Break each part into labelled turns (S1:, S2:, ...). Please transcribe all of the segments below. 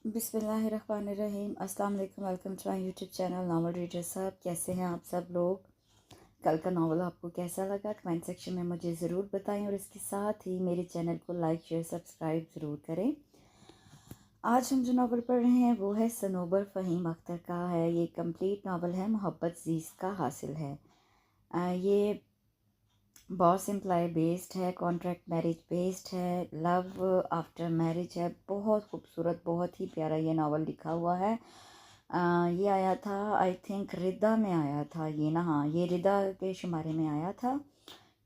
S1: बिस्मिल्लाहिर्रहमानिर्रहीम। अस्सलाम वालेकुम। Welcome to my YouTube channel novel reader साहब। कैसे हैं आप सब लोग? कल का नावल आपको कैसा लगा कमेंट सेक्शन में मुझे ज़रूर बताएं और इसके साथ ही मेरे चैनल को लाइक शेयर सब्सक्राइब ज़रूर करें। आज हम जो नावल पढ़ रहे हैं वो है सनोबर फ़हीम अख्तर का है। ये कंप्लीट नावल है, मोहब्बत जीज़ का हासिल है। ये बॉस एम्प्लॉय बेस्ड है, कॉन्ट्रैक्ट मैरिज बेस्ड है, लव आफ्टर मैरिज है। बहुत खूबसूरत, बहुत ही प्यारा ये नावल लिखा हुआ है। ये आया था आई थिंक रिदा में आया था ये ना, हाँ ये रिदा के शुमारे में आया था।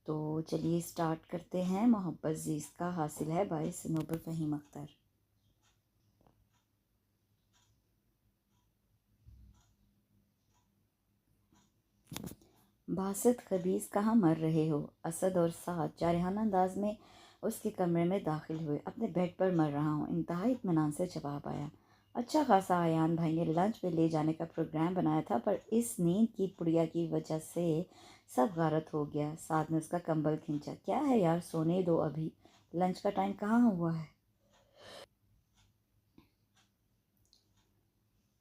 S1: तो चलिए स्टार्ट करते हैं। मोहब्बत जीज़ का हासिल है बाय सनोबर फ़हीम अख्तर। बासित खबीज कहाँ मर रहे हो? असद और साद जारहाना अंदाज में उसके कमरे में दाखिल हुए। अपने बेड पर मर रहा हूँ, इंतहाई इत्मीनान से जवाब आया। अच्छा खासा आयान भाई ने लंच पे ले जाने का प्रोग्राम बनाया था, पर इस नींद की पुड़िया की वजह से सब गारत हो गया। साद ने उसका कंबल खींचा। क्या है यार, सोने दो अभी, लंच का टाइम कहाँ हुआ है?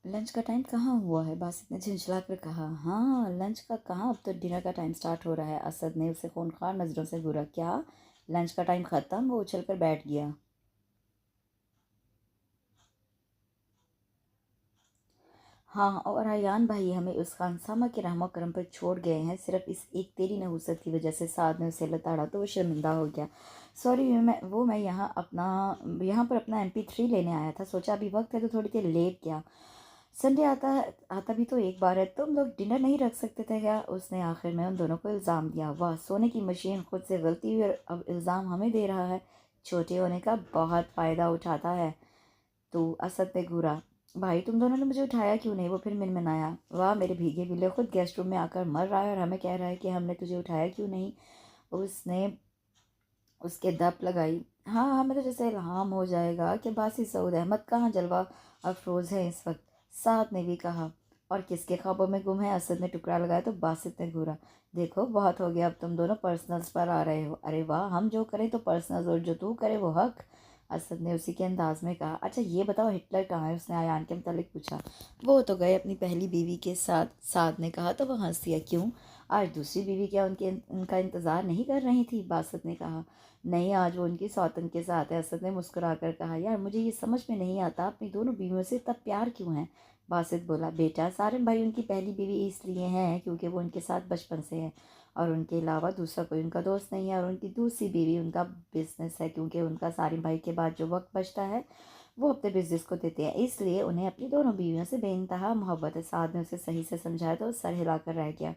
S1: लंच का टाइम कहाँ हुआ है? बासित ने झिंझला कर कहा। हाँ लंच का कहाँ, अब तो डिनर का टाइम स्टार्ट हो रहा है। असद ने उसे खूंखार नज़रों से घूरा। क्या लंच का टाइम ख़त्म? वो उछल कर बैठ गया। हाँ, और अयान भाई हमें उस खानसामा के रहमो करम पर छोड़ गए हैं, सिर्फ इस एक तेरी नहुसत की वजह से। साद ने उसे लताड़ा तो वो शर्मिंदा हो गया। सॉरी, मैं यहाँ पर अपना MP3 लेने आया था, सोचा अभी वक्त है तो थोड़ी देर लेट गया। संडे आता आता भी तो एक बार है, तुम लोग डिनर नहीं रख सकते थे क्या? उसने आखिर में उन दोनों को इल्ज़ाम दिया। वाह, सोने की मशीन खुद से गलती हुई और अब इल्ज़ाम हमें दे रहा है। छोटे होने का बहुत फ़ायदा उठाता है तू। असद ने घूरा। भाई तुम दोनों ने मुझे उठाया क्यों नहीं? वो फिर मिनमिनाया। वाह, मेरे भीगे बिल्ले खुद गेस्ट रूम में आकर मर रहा है और हमें कह रहा है कि हमने तुझे उठाया क्यों नहीं। उसने उसके दप लगाई। हाँ हमें तो जैसे इल्हाम हो जाएगा कि बासी सऊद अहमद कहाँ जलवा अफरोज़ है इस वक्त। साथ ने भी कहा। और किसके ख्वाबों में गुम है? असद ने टुकड़ा लगाया तो बासित ने घूरा। देखो बहुत हो गया, अब तुम दोनों पर्सनल्स पर आ रहे हो। अरे वाह, हम जो करें तो पर्सनल्स और जो तू करे वो हक। असद ने उसी के अंदाज में कहा। अच्छा ये बताओ हिटलर कहाँ है? उसने आयान के मुतालिक पूछा। वो तो गए अपनी पहली बीवी के साथ, साद ने कहा तो वह हंस दिया। क्यों, आज दूसरी बीवी क्या उनका इंतज़ार नहीं कर रही थी? बासित ने कहा। नहीं, आज वो उनकी सौतन के साथ है। असद ने मुस्कुराकर कहा। यार मुझे ये समझ में नहीं आता, अपनी दोनों बीवियों से तब प्यार क्यों है? बासित बोला। बेटा सारिम भाई उनकी पहली बीवी इसलिए हैं क्योंकि वो उनके साथ बचपन से है और उनके अलावा दूसरा कोई उनका दोस्त नहीं है। और उनकी दूसरी बीवी उनका बिजनेस है क्योंकि उनका सारिम भाई के बाद जो वक्त बचता है वो अपने बिजनेस को देते हैं, इसलिए उन्हें अपनी दोनों बीवियों से बेइंतहा मोहब्बत है। साद ने उसे सही से समझाया तो सर हिलाकर रह गया।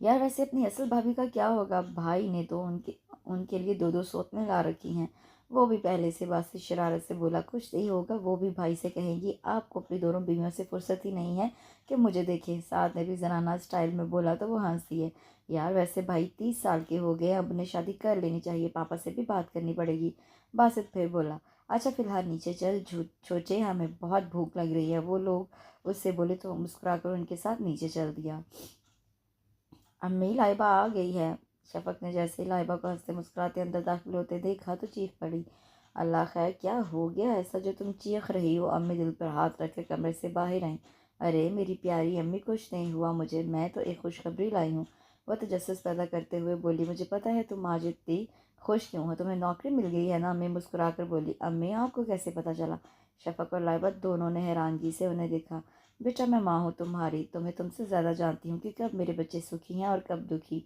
S1: यार वैसे अपनी असल भाभी का क्या होगा? भाई ने तो उनके लिए दो दो सौतें ला रखी हैं। वो भी पहले से बासी शरारत से बोला। कुछ नहीं होगा, वो भी भाई से कहेंगी आपको अपनी दोनों बीवियों से फुर्सत ही नहीं है कि मुझे देखें। साथ ने भी जनाना स्टाइल में बोला तो वो हंस दिए। यार वैसे भाई 30 साल के हो गए, अब उन्हें शादी कर लेनी चाहिए, पापा से भी बात करनी पड़ेगी। बासित फिर बोला। अच्छा फिलहाल नीचे चल छोचे, हमें बहुत भूख लग रही है। वो लोग उससे बोले तो मुस्कुराकर उनके साथ नीचे चल दिया। अम्मी लाइबा आ गई है। शफक ने जैसे ही लाइबा को हंसते मुस्कुराते अंदर दाखिल होते देखा तो चीख पड़ी। अल्लाह खैर, क्या हो गया ऐसा जो तुम चीख रही हो? अम्मी दिल पर हाथ रख कर कमरे से बाहर आई। अरे मेरी प्यारी अम्मी, कुछ नहीं हुआ मुझे, मैं तो एक खुशखबरी लाई हूँ। वह तजस्सुस पैदा करते हुए बोली। मुझे पता है तुम आज इतनी खुश क्यों हो, तुम्हें नौकरी मिल गई है ना? अम्मी मुस्कुरा कर बोली। अम्मी आपको कैसे पता चला? शफक और लाइबा दोनों ने हैरानगी से उन्हें देखा। बेटा मैं माँ हूँ तुम्हारी, तुम्हें तुमसे ज़्यादा जानती हूँ कि कब मेरे बच्चे सुखी हैं और कब दुखी।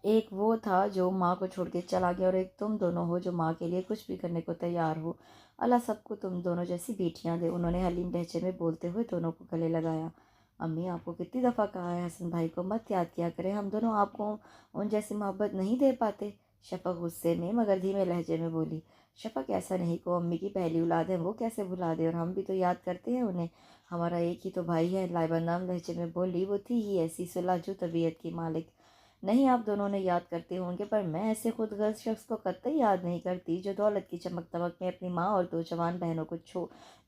S1: एक वो था जो माँ को छोड़ के चला गया और एक तुम दोनों हो जो माँ के लिए कुछ भी करने को तैयार हो। अल्लाह सबको तुम दोनों जैसी बेटियाँ दे। उन्होंने हलीम लहजे में बोलते हुए दोनों को गले लगाया। अम्मी आपको कितनी दफ़ा कहा है हसन भाई को मत याद किया करें, हम दोनों आपको उन जैसी मोहब्बत नहीं दे पाते। शफक गुस्से में मगर धीमे लहजे में बोली। शफक ऐसा नहीं को, अम्मी की पहली औलाद है, वो कैसे भुला दे, और हम भी तो याद करते हैं उन्हें, हमारा एक ही तो भाई है। लाइबा नाम लहजे में बोली। वो थी ही ऐसी सुलझू तबीयत की मालिक। नहीं आप दोनों ने याद करते होंगे, पर मैं ऐसे खुदगर्ज शख्स को कतई याद नहीं करती जो दौलत की चमक दमक में अपनी माँ और दो जवान बहनों को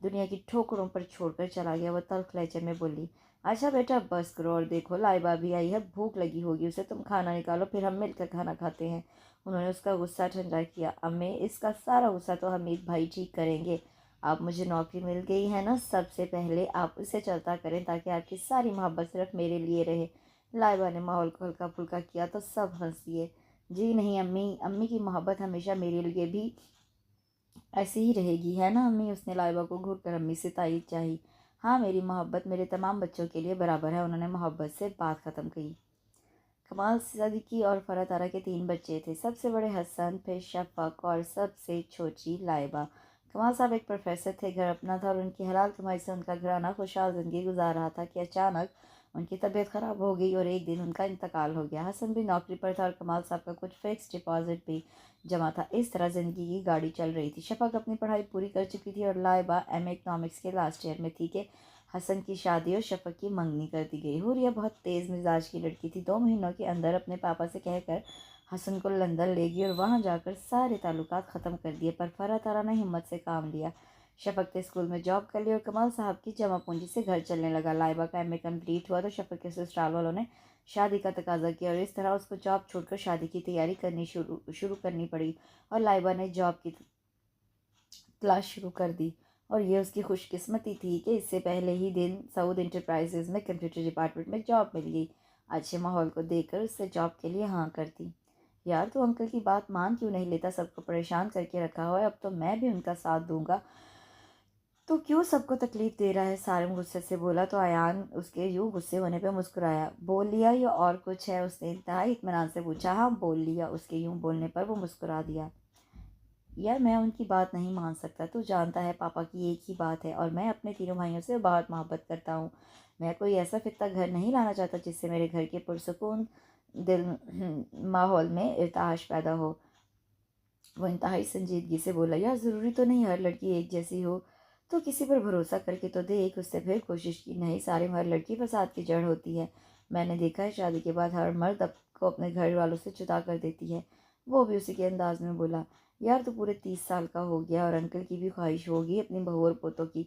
S1: दुनिया की ठोकरों पर छोड़कर चला गया। वह तल्ख लहजे में बोली। अच्छा बेटा बस करो और देखो लाइबा भी आई है, भूख लगी होगी उसे, तुम खाना निकालो फिर हम मिलकर खाना खाते हैं। उन्होंने उसका गुस्सा ठंडा किया। अम्मी, इसका सारा गुस्सा तो हमीद भाई ठीक करेंगे। आप मुझे नौकरी मिल गई है ना, सबसे पहले आप उसे चलता करें ताकि आपकी सारी मोहब्बत सिर्फ मेरे लिए रहे। लाइबा ने माहौल को हल्का फुल्का किया तो सब हंस दिए। जी नहीं अम्मी, अम्मी की मोहब्बत हमेशा मेरे लिए भी ऐसी ही रहेगी, है ना अम्मी? उसने लाइबा को घूर कर अम्मी से तायीद चाही। हाँ, मेरी मोहब्बत मेरे तमाम बच्चों के लिए बराबर है, उन्होंने मोहब्बत से बात ख़त्म की। कमाल सिद्दीकी और फरह तारा के 3 बच्चे थे। सबसे बड़े हसन, फिर शफ़क़ और सबसे छोटी लाइबा। कमाल साहब एक प्रोफेसर थे, घर अपना था और उनकी हलाल कमाई से उनका घराना खुशहाल ज़िंदगी गुजार रहा था कि अचानक उनकी तबीयत ख़राब हो गई और एक दिन उनका इंतकाल हो गया। हसन भी नौकरी पर था और कमाल साहब का कुछ फ़िक्स डिपॉज़िट भी जमा था। इस तरह ज़िंदगी की गाड़ी चल रही थी। शफ़क़ अपनी पढ़ाई पूरी कर चुकी थी और लाइबा एमए इकनॉमिक्स के लास्ट ईयर में थी कि हसन की शादी और शफ़क़ की मंगनी कर दी गई। हुरिया बहुत तेज़ मिजाज की लड़की थी। 2 महीनों के अंदर अपने पापा से कहकर हसन को लंदन ले गई और वहाँ जाकर सारे ताल्लुकात ख़त्म कर दिए। पर फरह तारा ने हिम्मत से काम लिया। शफ़क़ ने स्कूल में जॉब कर ली और कमाल साहब की जमा पूंजी से घर चलने लगा। लाइबा का एमए कंप्लीट हुआ तो शफ़क़ के ससुराल वालों ने शादी का तकाजा किया और इस तरह उसको जॉब छोड़कर शादी की तैयारी करनी शुरू करनी पड़ी और लाइबा ने जॉब की तलाश शुरू कर दी। और ये उसकी खुशकिस्मती थी कि इससे पहले ही दिन सऊद इंटरप्राइजेज़ में कंप्यूटर डिपार्टमेंट में जॉब मिल गई। अच्छे माहौल को देखकर उससे जॉब के लिए हाँ कर दी। यार तू अंकल की बात मान क्यों नहीं लेता? सबको परेशान करके रखा हुआ है, अब तो मैं भी उनका साथ दूंगा। तो क्यों सबको तकलीफ दे रहा है? सारिम गुस्से से बोला तो अयान उसके यूँ गुस्से होने पे मुस्कुराया। बोल लिया या और कुछ है? उसने इंतहाई इत्मीनान से पूछा। हाँ बोल लिया। उसके यूँ बोलने पर वो मुस्कुरा दिया। यार मैं उनकी बात नहीं मान सकता, तू जानता है पापा की एक ही बात है और मैं अपने तीनों भाइयों से बहुत मोहब्बत करता हूँ। मैं कोई ऐसा फित्ता घर नहीं लाना चाहता जिससे मेरे घर के पुरसकून दिल माहौल में इर्ताश पैदा हो। वो इंतहाई संजीदगी से बोला। यार ज़रूरी तो नहीं हर लड़की एक जैसी हो, तो किसी पर भरोसा करके तो देख। उससे फिर कोशिश की। नहीं सारिम, हर लड़की फसाद की जड़ होती है। मैंने देखा है शादी के बाद हर मर्द को अपने घर वालों से जुदा कर देती है। वो भी उसी के अंदाज में बोला। यार तो पूरे 30 साल का हो गया और अंकल की भी ख्वाहिश होगी अपनी बहू और पोतों की।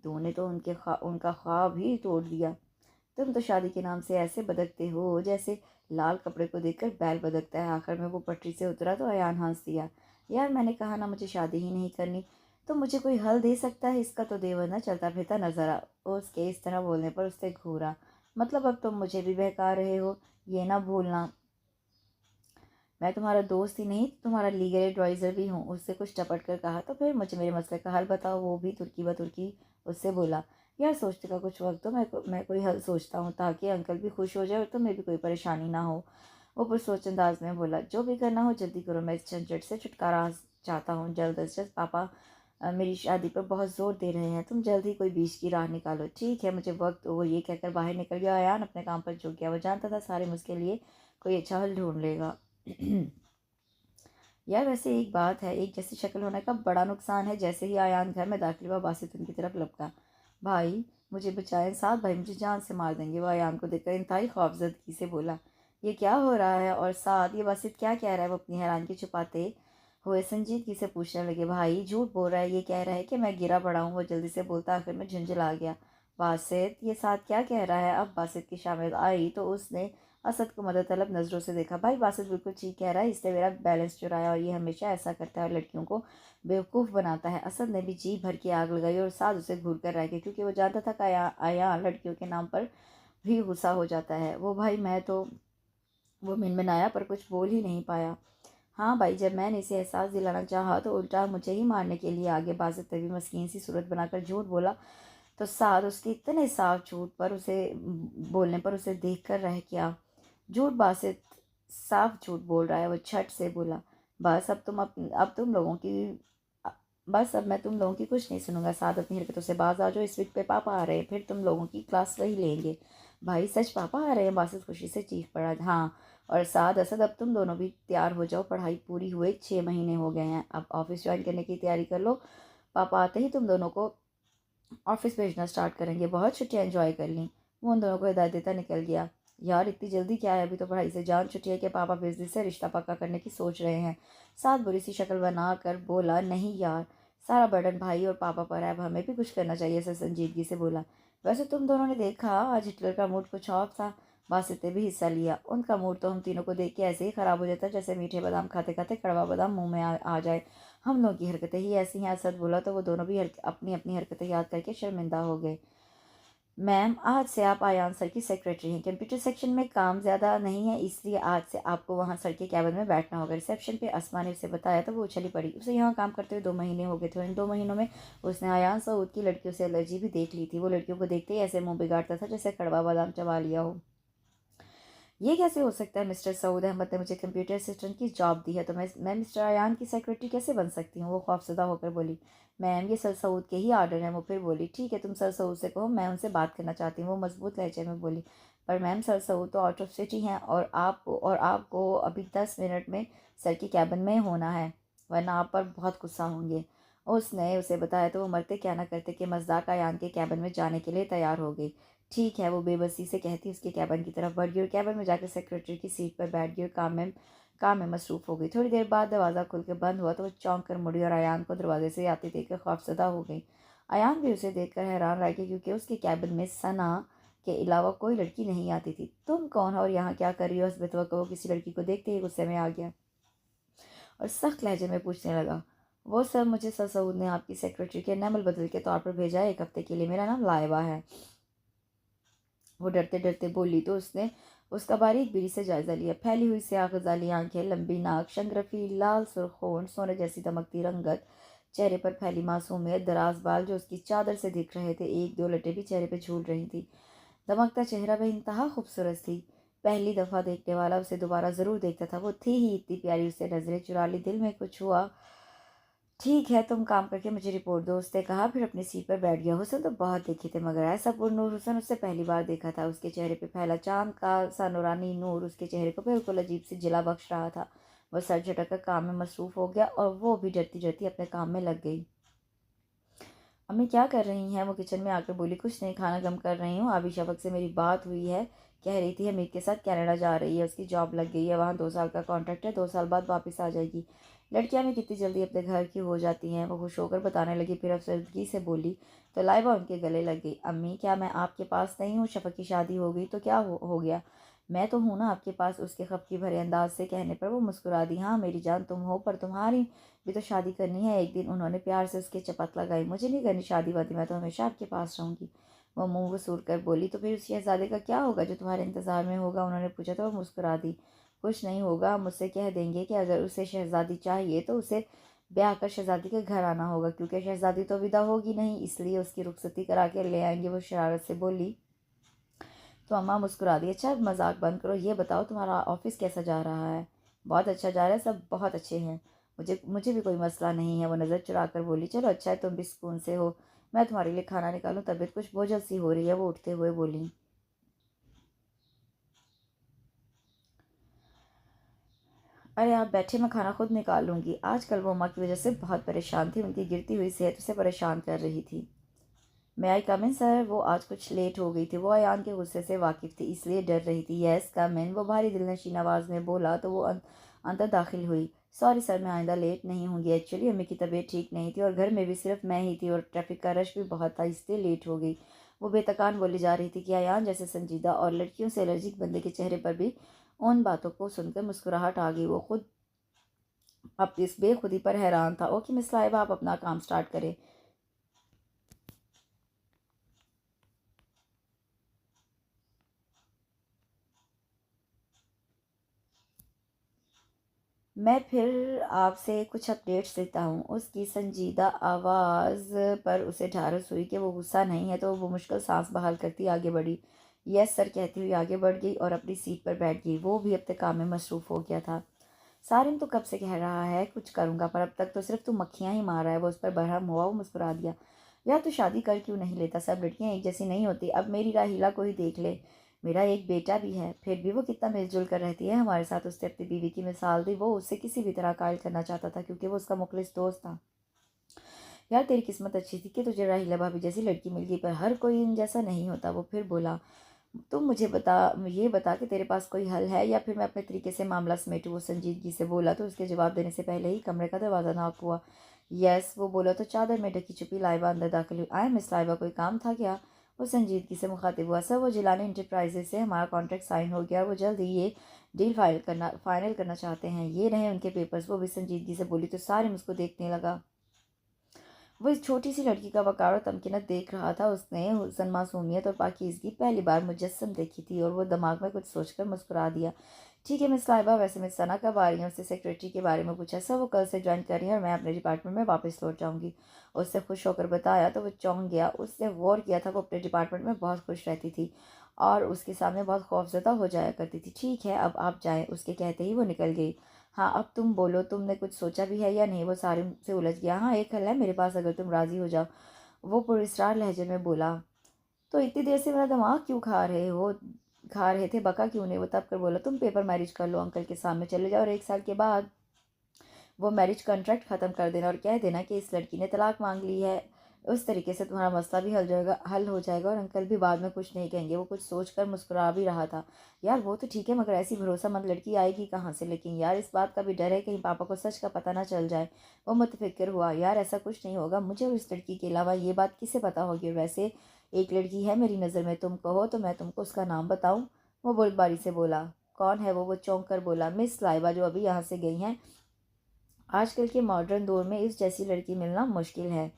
S1: तूने तो उनका ख्वाब ही तोड़ दिया। तुम तो शादी के नाम से ऐसे बदकते हो जैसे लाल कपड़े को देखकर बैल बदकता है। आखिर में वो पटरी से उतरा तो अयान हंस दिया। यार मैंने कहा ना मुझे शादी ही नहीं करनी। तो मुझे कोई हल दे सकता है इसका? तो देवर ना चलता फिरता नजर आ। उसके इस तरह बोलने पर उससे घूरा। मतलब अब तुम मुझे भी बहका रहे हो? ये ना भूलना मैं तुम्हारा दोस्त ही नहीं तुम्हारा लीगल एडवाइज़र भी हूँ। उससे कुछ टपट कर कहा। तो फिर मुझे मेरे मसले का हल बताओ। वो भी तुर्की ब तुर्की उससे बोला। यार सोचने का कुछ वक्त दो, मैं कोई हल सोचता हूँ ताकि अंकल भी खुश हो जाए और तुम्हें भी कोई परेशानी ना हो। वो पुरसोच अंदाज में बोला। जो भी करना हो जल्दी करो, मैं इस झंझट से छुटकारा चाहता हूँ जल्द अज जल्द। पापा मेरी शादी पर बहुत ज़ोर दे रहे हैं, तुम जल्द ही कोई बीच की राह निकालो। ठीक है मुझे वक्त दो। वो ये कहकर बाहर निकल गया। अयान अपने काम पर झुक गया। वो जानता था सारे मुझके लिए कोई अच्छा हल ढूंढ लेगा। यार वैसे एक बात है, एक जैसी शक्ल होने का बड़ा नुकसान है। जैसे ही आयान घर में दाखिल हुआ बासित उनकी तरफ लपका। भाई मुझे बचाएं, साथ भाई मुझे जान से मार देंगे। वो आयान को देखकर इंतहाई खौफजदगी से बोला। ये क्या हो रहा है? और साथ ये बासित क्या कह रहा है? वो अपनी हैरानगी छुपाते हुए संजीदगी से पूछने लगे। भाई झूठ बोल रहा है, ये कह रहा है कि मैं गिरा पड़ा हूँ। वो जल्दी से बोलता आखिर में झुंझला गया। बासित ये साथ क्या कह रहा है? अब बासित की शामिल आई तो उसने असद को मदद तलब नज़रों से देखा। भाई बासित बिल्कुल ठीक कह रहा है, इसने मेरा बैलेंस चुराया और ये हमेशा ऐसा करता है और लड़कियों को बेवकूफ़ बनाता है। असद ने भी जी भर की आग लगाई और साथ उसे घूर कर रह गया क्योंकि वो जानता था कि आया लड़कियों के नाम पर भी गुस्सा हो जाता है। वो भाई मैं तो वो मिनमिनाया पर कुछ बोल ही नहीं पाया। हाँ भाई, जब मैंने इसे एहसास दिलाना चाहा तो उल्टा मुझे ही मारने के लिए आगे। बासित तभी मस्कीन सी सूरत बनाकर झूठ बोला तो साथ उसके इतने साफ झूठ पर उसे बोलने पर उसे देख कर रह गया। झूठ बासित साफ झूठ बोल रहा है। वो छट से बोला। बस अब तुम लोगों की बस अब मैं तुम लोगों की कुछ नहीं सुनूंगा। साथ अपनी हरकतों से बाज आ जाओ, इस वीक पे पापा आ रहे हैं, फिर तुम लोगों की क्लास वही लेंगे। भाई सच पापा आ रहे हैं? बासित खुशी से चीख पड़ा। हाँ और साथ असद अब तुम दोनों भी तैयार हो जाओ, पढ़ाई पूरी हुए 6 महीने हो गए हैं, अब ऑफिस ज्वाइन करने की तैयारी कर लो। पापा आते ही तुम दोनों को ऑफिस भेजना स्टार्ट करेंगे। बहुत छुट्टियां एंजॉय कर ली। वो उन दोनों को हिदायत देता निकल गया। यार इतनी जल्दी क्या है? अभी तो पढ़ाई से जान छुट्टी है कि पापा बिजनेस से रिश्ता पक्का करने की सोच रहे हैं। साथ बुरी सी शक्ल बना कर बोला। नहीं यार, सारा बर्डन भाई और पापा पर है, अब हमें भी कुछ करना चाहिए। सर संजीदगी से बोला। वैसे तुम दोनों ने देखा आज हिटलर का मूड कुछ ऑफ था। बासित ने भी हिस्सा लिया। उनका मूड तो हम तीनों को देख के ऐसे ही ख़राब हो जाता जैसे मीठे बादाम खाते खाते कड़वा बादाम मुंह में आ जाए। हम लोगों की हरकतें ही ऐसी हैं। असद बोला तो वो दोनों भी अपनी अपनी हरकतें याद करके शर्मिंदा हो गए। मैम, आज से आप आयान सर की सेक्रेटरी हैं। कंप्यूटर सेक्शन में काम ज़्यादा नहीं है, इसलिए आज से आपको वहाँ सर के कैबिन में बैठना होगा। रिसेप्शन पे अस्मा ने उसे बताया तो वो उछली पड़ी। उसे यहाँ काम करते हुए 2 महीने हो गए थे और इन 2 महीनों में उसने आयान सऊद की लड़कियों से एलर्जी भी देख ली थी। वो लड़कियों को देखते ही ऐसे मुंह बिगाड़ता था जैसे कड़वा बादाम चबा लिया हो। ये कैसे हो सकता है? मिस्टर सऊद अहमद ने मुझे कंप्यूटर असिस्टेंट की जॉब दी है, तो मैं मिस्टर अयान की सेक्रेटरी कैसे बन सकती हूँ? वो खौफजदा होकर बोली। मैम, ये सर सऊद के ही आर्डर हैं। वो फिर बोली। ठीक है, तुम सर सऊद से कहो, मैं उनसे बात करना चाहती हूँ। वो मजबूत लहजे में बोली। पर मैम, सर सऊद तो आउट ऑफ सिटी हैं और आपको अभी 10 मिनट में सर की कैबिन में होना है, वरना आप पर बहुत गुस्सा होंगे। उसने उसे बताया तो वो मरते क्या ना करते कि मज़ाक अयान के कैबिन में जाने के लिए तैयार हो गई। ठीक है, वो बेबसी से कहती उसके कैबिन की तरफ बढ़ गई और कैबिन में जाकर सेक्रेटरी की सीट पर बैठ गई और काम में मसरूफ़ हो गई। थोड़ी देर बाद दरवाज़ा खुल के बंद हुआ तो वो चौंक कर मुड़ी और अयान को दरवाजे से आते देखकर खौफजदा हो गई। अयान भी उसे देखकर हैरान रह गई, क्योंकि उसके कैबिन में सना के अलावा कोई लड़की नहीं आती थी। तुम कौन हो और यहाँ क्या कर रही हो? हस्बत वक्त वो किसी लड़की को देखते ही गुस्से में आ गया और सख्त लहजे में पूछने लगा। वो सर, मुझे सर सऊद ने आपकी सेक्रेटरी के नमल बदल के तौर पर भेजा है 1 हफ्ते के लिए। मेरा नाम लाइबा है। वो डरते डरते बोली तो उसने उसका बारीक बीरी से जायजा लिया। फैली हुई स्याह गजाली आंखें, लंबी नाक, शंगरफी लाल सुर्ख होंठ, सोने जैसी दमकती रंगत, चेहरे पर फैली मासूमियत, दराज बाल जो उसकी चादर से दिख रहे थे, एक दो लटें भी चेहरे पे झूल रही थी। दमकता चेहरा बेइंतहा खूबसूरत थी। पहली दफ़ा देखने वाला उसे दोबारा ज़रूर देखता था। वो थी ही इतनी प्यारी। उससे नजरें चुरा ली। दिल में कुछ हुआ। ठीक है, तुम काम करके मुझे रिपोर्ट दो, उसने कहा, फिर अपनी सीट पर बैठ गया। हुसन तो बहुत देखे थे, मगर ऐसा पुरनूर हुसन उससे पहली बार देखा था। उसके चेहरे पे फैला चांद का सा नूरानी नूर उसके चेहरे को बिल्कुल अजीब सी जिला बख्श रहा था। वह सर झटक कर काम में मसरूफ़ हो गया और वो भी डरती डरती अपने काम में लग गई। अम्मी क्या कर रही हैं? वो किचन में आकर बोली। कुछ नहीं, खाना गम कर रही हूँ। अभी शफक से मेरी बात हुई है, कह रही थी हमीद के साथ कनाडा जा रही है। उसकी जॉब लग गई है, वहाँ 2 साल का कॉन्ट्रैक्ट है, 2 साल बाद वापस आ जाएगी। लड़कियां भी कितनी जल्दी अपने घर की हो जाती हैं, वो खुश होकर बताने लगी। फिर अफसरदगी से बोली तो लाइबा उनके गले लग गई। अम्मी, क्या मैं आपके पास नहीं हूँ? शफक की शादी हो गई तो क्या हो गया? मैं तो हूँ ना आपके पास। उसके खफकी भरे अंदाज से कहने पर वो मुस्कुरा दी। हाँ मेरी जान, तुम हो, पर तुम्हारी भी तो शादी करनी है एक दिन। उन्होंने प्यार से उसके चपत लगाई। मुझे नहीं करनी शादी वादी, मैं तो हमेशा आपके पास रहूँगी। वो मुंह वसूल कर बोली। तो फिर उस शहजादे का क्या होगा जो तुम्हारे इंतज़ार में होगा? उन्होंने पूछा तो वो मुस्कुरा दी। कुछ नहीं होगा, मुझसे कह देंगे कि अगर उसे शहजादी चाहिए तो उसे ब्याह कर शहजादी के घर आना होगा, क्योंकि शहजादी तो विदा होगी नहीं, इसलिए उसकी रुखसती करा के ले आएंगे। वो शरारत से बोली। तो अम्मा मुस्कुरा दी। अच्छा, अब मजाक बंद करो, ये बताओ तुम्हारा ऑफिस कैसा जा रहा है? बहुत अच्छा जा रहा है, सब बहुत अच्छे हैं। मुझे भी कोई मसला नहीं है। वो नज़र चुरा कर बोली। चलो अच्छा है, तुम भी सुकून से हो। मैं तुम्हारे लिए खाना निकालूं, तबीयत कुछ बोझल सी हो रही है। वो उठते हुए बोली। अरे आप बैठे, मैं खाना खुद निकाल लूँगी। आजकल वो अम्मा की वजह से बहुत परेशान थी। उनकी गिरती हुई सेहत उसे परेशान कर रही थी। मैं आई कम इन सर? वो आज कुछ लेट हो गई थी। वो अयान के गुस्से से वाकिफ़ थी, इसलिए डर रही थी। यस कम इन, वो भारी दिलनशीन आवाज़ में बोला तो वो अंदर दाखिल हुई। सॉरी सर, मैं आइंदा लेट नहीं होंगी। एक्चुअली अम्मी की तबीयत ठीक नहीं थी और घर में भी सिर्फ मैं ही थी और ट्रैफिक का रश भी बहुत था, इसलिए लेट हो गई। वो बेतकान बोली जा रही थी कि अयान जैसे संजीदा और लड़कियों से एलर्जिक बंदे के चेहरे पर भी उन बातों को सुनकर मुस्कुराहट आ गई। वो खुद अब इस बेखुदी पर हैरान था। ओके मिस लाइबा, आप अपना काम स्टार्ट करें। मैं फिर आपसे कुछ अपडेट्स देता हूँ। उसकी संजीदा आवाज़ पर उसे ढारस हुई कि वो गुस्सा नहीं है, तो वो मुश्किल सांस बहाल करती आगे बढ़ी। यस सर कहती हुई आगे बढ़ गई और अपनी सीट पर बैठ गई। वो भी अपने काम में मसरूफ़ हो गया था। सारिम तो कब से कह रहा है कुछ करूँगा, पर अब तक तो सिर्फ तू मक्खियाँ ही मार रहा है। वो उस पर बरहम हुआ। वो मुस्कुरा दिया। यार तू शादी कर क्यों नहीं लेता? सब लड़कियाँ एक जैसी नहीं होती। अब मेरी राहीला को ही देख ले, मेरा एक बेटा भी है, फिर भी वो कितना मिलजुल कर रहती है हमारे साथ। उसने अपनी बीवी की मिसाल दी। वो उससे किसी भी तरह कायल करना चाहता था, क्योंकि वो उसका मुखलिस दोस्त था। यार तेरी किस्मत अच्छी थी कि तुझे राहीला भाभी जैसी लड़की मिल गई, पर हर कोई इन जैसा नहीं होता। वो फिर बोला। तुम मुझे ये बता कि तेरे पास कोई हल है या फिर मैं अपने तरीके से मामला समेटूं? वो संजीदगी से बोला तो उसके जवाब देने से पहले ही कमरे का दरवाज़ा नॉक हुआ। यस, वो बोला तो चादर में ढकी छुपी लाइबा अंदर दाखिल हुई। आए मिस लाइबा, कोई काम था क्या? वो संजीदगी से मुखातिब हुआ। सर, वो जिलानी इंटरप्राइजेज से हमारा कॉन्ट्रैक्ट साइन हो गया और वो जल्द ही ये डील फाइनल करना चाहते हैं। ये रहे उनके पेपर्स। वो भी संजीदगी से बोली तो सारे मुझको देखने लगा। वो इस छोटी सी लड़की का वक़ार और तमकीनत देख रहा था। उसने हुस्न, मासूमियत और पाकीज़गी पहली बार मुजस्सम देखी थी और वो दिमाग में कुछ सोचकर मुस्कुरा दिया। ठीक है मिस लाइबा, वैसे मिस सना कब आ रही हैं? उससे सेक्रेटरी के बारे में पूछा। सर, वो कल से ज्वाइन कर रही हैं और मैं अपने डिपार्टमेंट में वापस लौट जाऊँगी। उससे खुश होकर बताया तो वो चौंक गया। उसने गौर किया था वो अपने डिपार्टमेंट में बहुत खुश रहती थी और उसके सामने बहुत खौफज़दा हो जाया करती थी। ठीक है, अब आप जाएँ, उसके कहते ही वो निकल गई। हाँ, अब तुम बोलो, तुमने कुछ सोचा भी है या नहीं? वो सारे से उलझ गया। हाँ, एक हल है मेरे पास, अगर तुम राज़ी हो जाओ। वो पुरस्कार लहजे में बोला। तो इतनी देर से मेरा दिमाग क्यों खा रहे थे, बका क्यों नहीं? वो तब कर बोला, तुम पेपर मैरिज कर लो, अंकल के सामने चले जाओ और 1 साल के बाद वो मैरिज कॉन्ट्रैक्ट ख़त्म कर देना और कह देना कि इस लड़की ने तलाक मांग ली है। उस तरीके से तुम्हारा मसला भी हल हो जाएगा और अंकल भी बाद में कुछ नहीं कहेंगे। वो कुछ सोच कर मुस्कुरा भी रहा था। यार वो तो ठीक है, मगर ऐसी भरोसामंद लड़की आएगी कहाँ से? लेकिन यार इस बात का भी डर है कहीं पापा को सच का पता ना चल जाए। वो मुतफिक्र हुआ। यार ऐसा कुछ नहीं होगा, मुझे और इस लड़की के अलावा ये बात किसे पता होगी? और वैसे एक लड़की है मेरी नज़र में, तुम कहो तो मैं तुमको उसका नाम बताऊँ? वो बुर्दबारी से बोला। कौन है वो? चौंक कर बोला, मिस लाइबा, जो अभी यहाँ से गई हैं। आजकल के मॉडर्न दौर में इस जैसी लड़की मिलना मुश्किल है।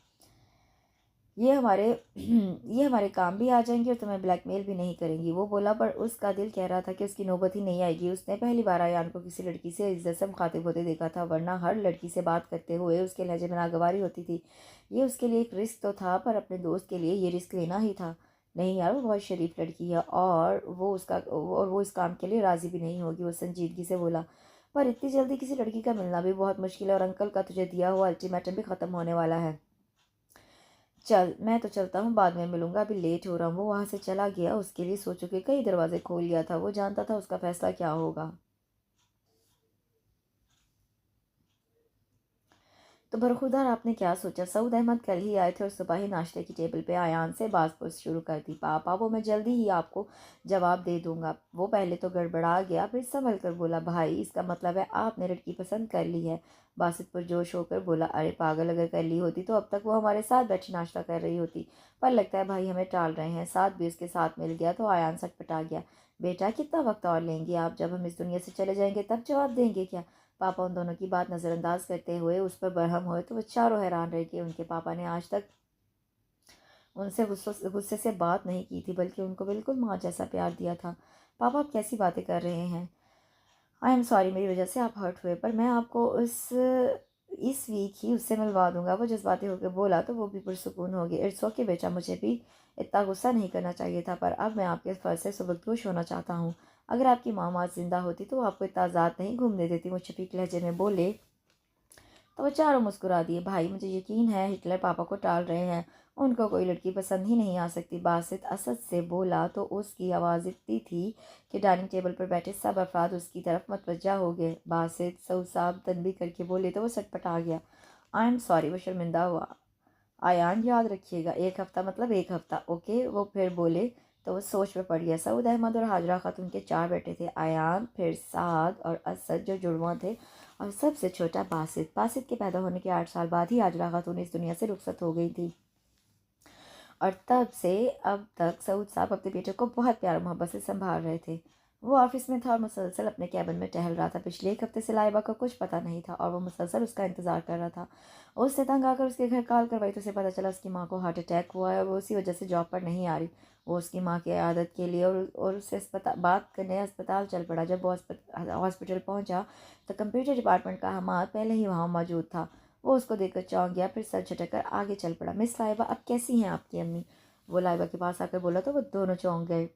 S1: ये हमारे ये हमारे काम भी आ जाएंगी और तुम्हें ब्लैकमेल भी नहीं करेंगी। वो बोला, पर उसका दिल कह रहा था कि उसकी नौबत ही नहीं आएगी। उसने पहली बार अयान को किसी लड़की से इज्जत से मुखातिब होते देखा था, वरना हर लड़की से बात करते हुए उसके लहजे में नागवारी होती थी। ये उसके लिए एक रिस्क तो था, पर अपने दोस्त के लिए ये रिस्क लेना ही था। नहीं यार, वो बहुत शरीफ लड़की है और वो इस काम के लिए राज़ी भी नहीं होगी। वो संजीदगी से बोला, पर इतनी जल्दी किसी लड़की का मिलना भी बहुत मुश्किल है और अंकल का तुझे दिया हुआ अल्टीमेटम भी ख़त्म होने वाला है। चल, मैं तो चलता हूँ, बाद में मिलूंगा, अभी लेट हो रहा हूँ। वो वहाँ से चला गया। उसके लिए सोचो कि कई दरवाजे खोल लिया था। वो जानता था उसका फैसला क्या होगा। तो बरखुरदार, आपने क्या सोचा? सऊद अहमद कल ही आए थे और सुबह ही नाश्ते की टेबल पे आयान से बात शुरू कर दी। पापा, वो मैं जल्दी ही आपको जवाब दे दूंगा। वो पहले तो गड़बड़ा गया, फिर संभल कर बोला, भाई इसका मतलब है आपने लड़की पसंद कर ली है? बासित पुरजोश होकर बोला, अरे पागल, अगर कर ली होती तो अब तक वो हमारे साथ बैठी नाश्ता कर रही होती। पर लगता है भाई हमें टाल रहे हैं। साथ भी उसके साथ मिल गया तो आयान सटपटा गया। बेटा, कितना वक्त और लेंगे आप? जब हम इस दुनिया से चले जाएंगे तब जवाब देंगे क्या? पापा उन दोनों की बात नज़रअंदाज करते हुए उस पर बरहम हुए तो वो चारों हैरान रह गए। उनके पापा ने आज तक उनसे गुस्से से बात नहीं की थी, बल्कि उनको बिल्कुल माँ जैसा प्यार दिया था। पापा, आप कैसी बातें कर रहे हैं? आई एम सॉरी, मेरी वजह से आप हर्ट हुए, पर मैं आपको इस वीक ही उससे मिलवा दूंगा। वो जज्बाती होकर बोला तो वो भी पुरसुकून हो गए। इट्स ओके बेटा, मुझे भी इतना गुस्सा नहीं करना चाहिए था, पर अब मैं आपके फ़र्ज से सुबकदोश होना चाहता हूँ। अगर आपकी माँ आज जिंदा होती तो वो आपको इतना आज़ाद नहीं घूमने देती। वो शफीक लहजे में बोले तो वो चारों मुस्कुरा दिए। भाई, मुझे यकीन है हिटलर पापा को टाल रहे हैं। उनको कोई लड़की पसंद ही नहीं आ सकती। बासित असद से बोला तो उसकी आवाज़ इतनी थी कि डाइनिंग टेबल पर बैठे सब अफराद उसकी तरफ मतवज्जा हो गए। बासित सऊद साहब तनबी करके बोले तो वो सटपटा आ गया। आई एम सॉरी, वो शर्मिंदा हुआ। आयान, याद रखिएगा, 1 हफ़्ता मतलब 1 हफ़्ता, ओके? वो फिर बोले तो वो सोच में पड़ गया। सऊद अहमद और हाजरा खातून के 4 बेटे थे। आयान, फिर साद और असद जो जुड़वा थे, और सबसे छोटा बासित। बासित के पैदा होने के 8 साल बाद ही हाजरा खातून इस दुनिया से रुखसत हो गई थी और तब से अब तक सऊद साहब अपने बेटे को बहुत प्यार मोहब्बत से संभाल रहे थे। वो ऑफिस में था और मुसलसल अपने कैबिन में टहल रहा था। पिछले 1 हफ्ते से लाइबा का कुछ पता नहीं था और वो मुसलसल उसका इंतजार कर रहा था। उसने तंग आकर उसके घर कॉल करवाई तो उसे पता चला उसकी माँ को हार्ट अटैक हुआ है और वो उसी वजह से जॉब पर नहीं आ रही। वो उसकी माँ की आदत के लिए और उससे बात करने अस्पताल चल पड़ा। जब वो हॉस्पिटल पहुंचा तो कंप्यूटर डिपार्टमेंट का हमाद पहले ही वहाँ मौजूद था। वो उसको देखकर चौंक गया, फिर सर झटक कर आगे चल पड़ा। मिस लाइबा, अब कैसी हैं आपकी अम्मी? वो लाइबा के पास आकर बोला तो वो दोनों चौंक गए।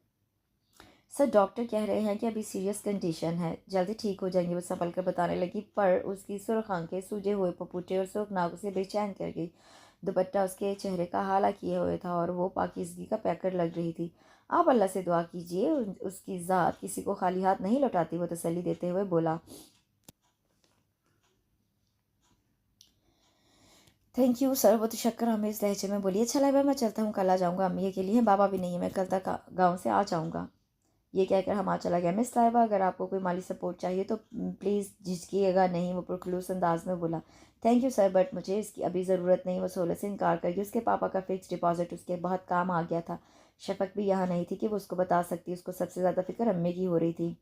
S1: सर, डॉक्टर कह रहे हैं कि अभी सीरियस कंडीशन है, जल्दी ठीक हो जाएंगी। वो संभल कर बताने लगी, पर उसकी सुर्ख आंखें, सूजे हुए पपूटे और सुर्ख नाक उसे बेचैन कर गई। दुपट्टा उसके चेहरे का हाला किए हुए था और वो पाकिज़गी का पैकर लग रही थी। आप अल्लाह से दुआ कीजिए, उसकी ज़ात किसी को खाली हाथ नहीं लौटाती। वो तसल्ली देते हुए बोला। थैंक यू सर, वो तो शक्कर हमें इस लहजे में बोली। अच्छा लगा, मैं चलता हूँ, कल आ जाऊँगा। अम्मी अकेली हैं, बाबा भी नहीं है, मैं कल तक गाँव से आ जाऊँगा। ये कहकर हमारा चला गया। मिस साहिबा, अगर आपको कोई माली सपोर्ट चाहिए तो प्लीज़ झिझकिएगा नहीं। वो पुरखलूस अंदाज में बोला। थैंक यू सर, बट मुझे इसकी अभी ज़रूरत नहीं। वो सहूलत से इनकार कर गई। उसके पापा का फिक्स डिपॉजिट उसके बहुत काम आ गया था। शफक भी यहाँ नहीं थी कि वो उसको बता सकती। उसको सबसे ज़्यादा फिक्र अम्मी की हो रही थी।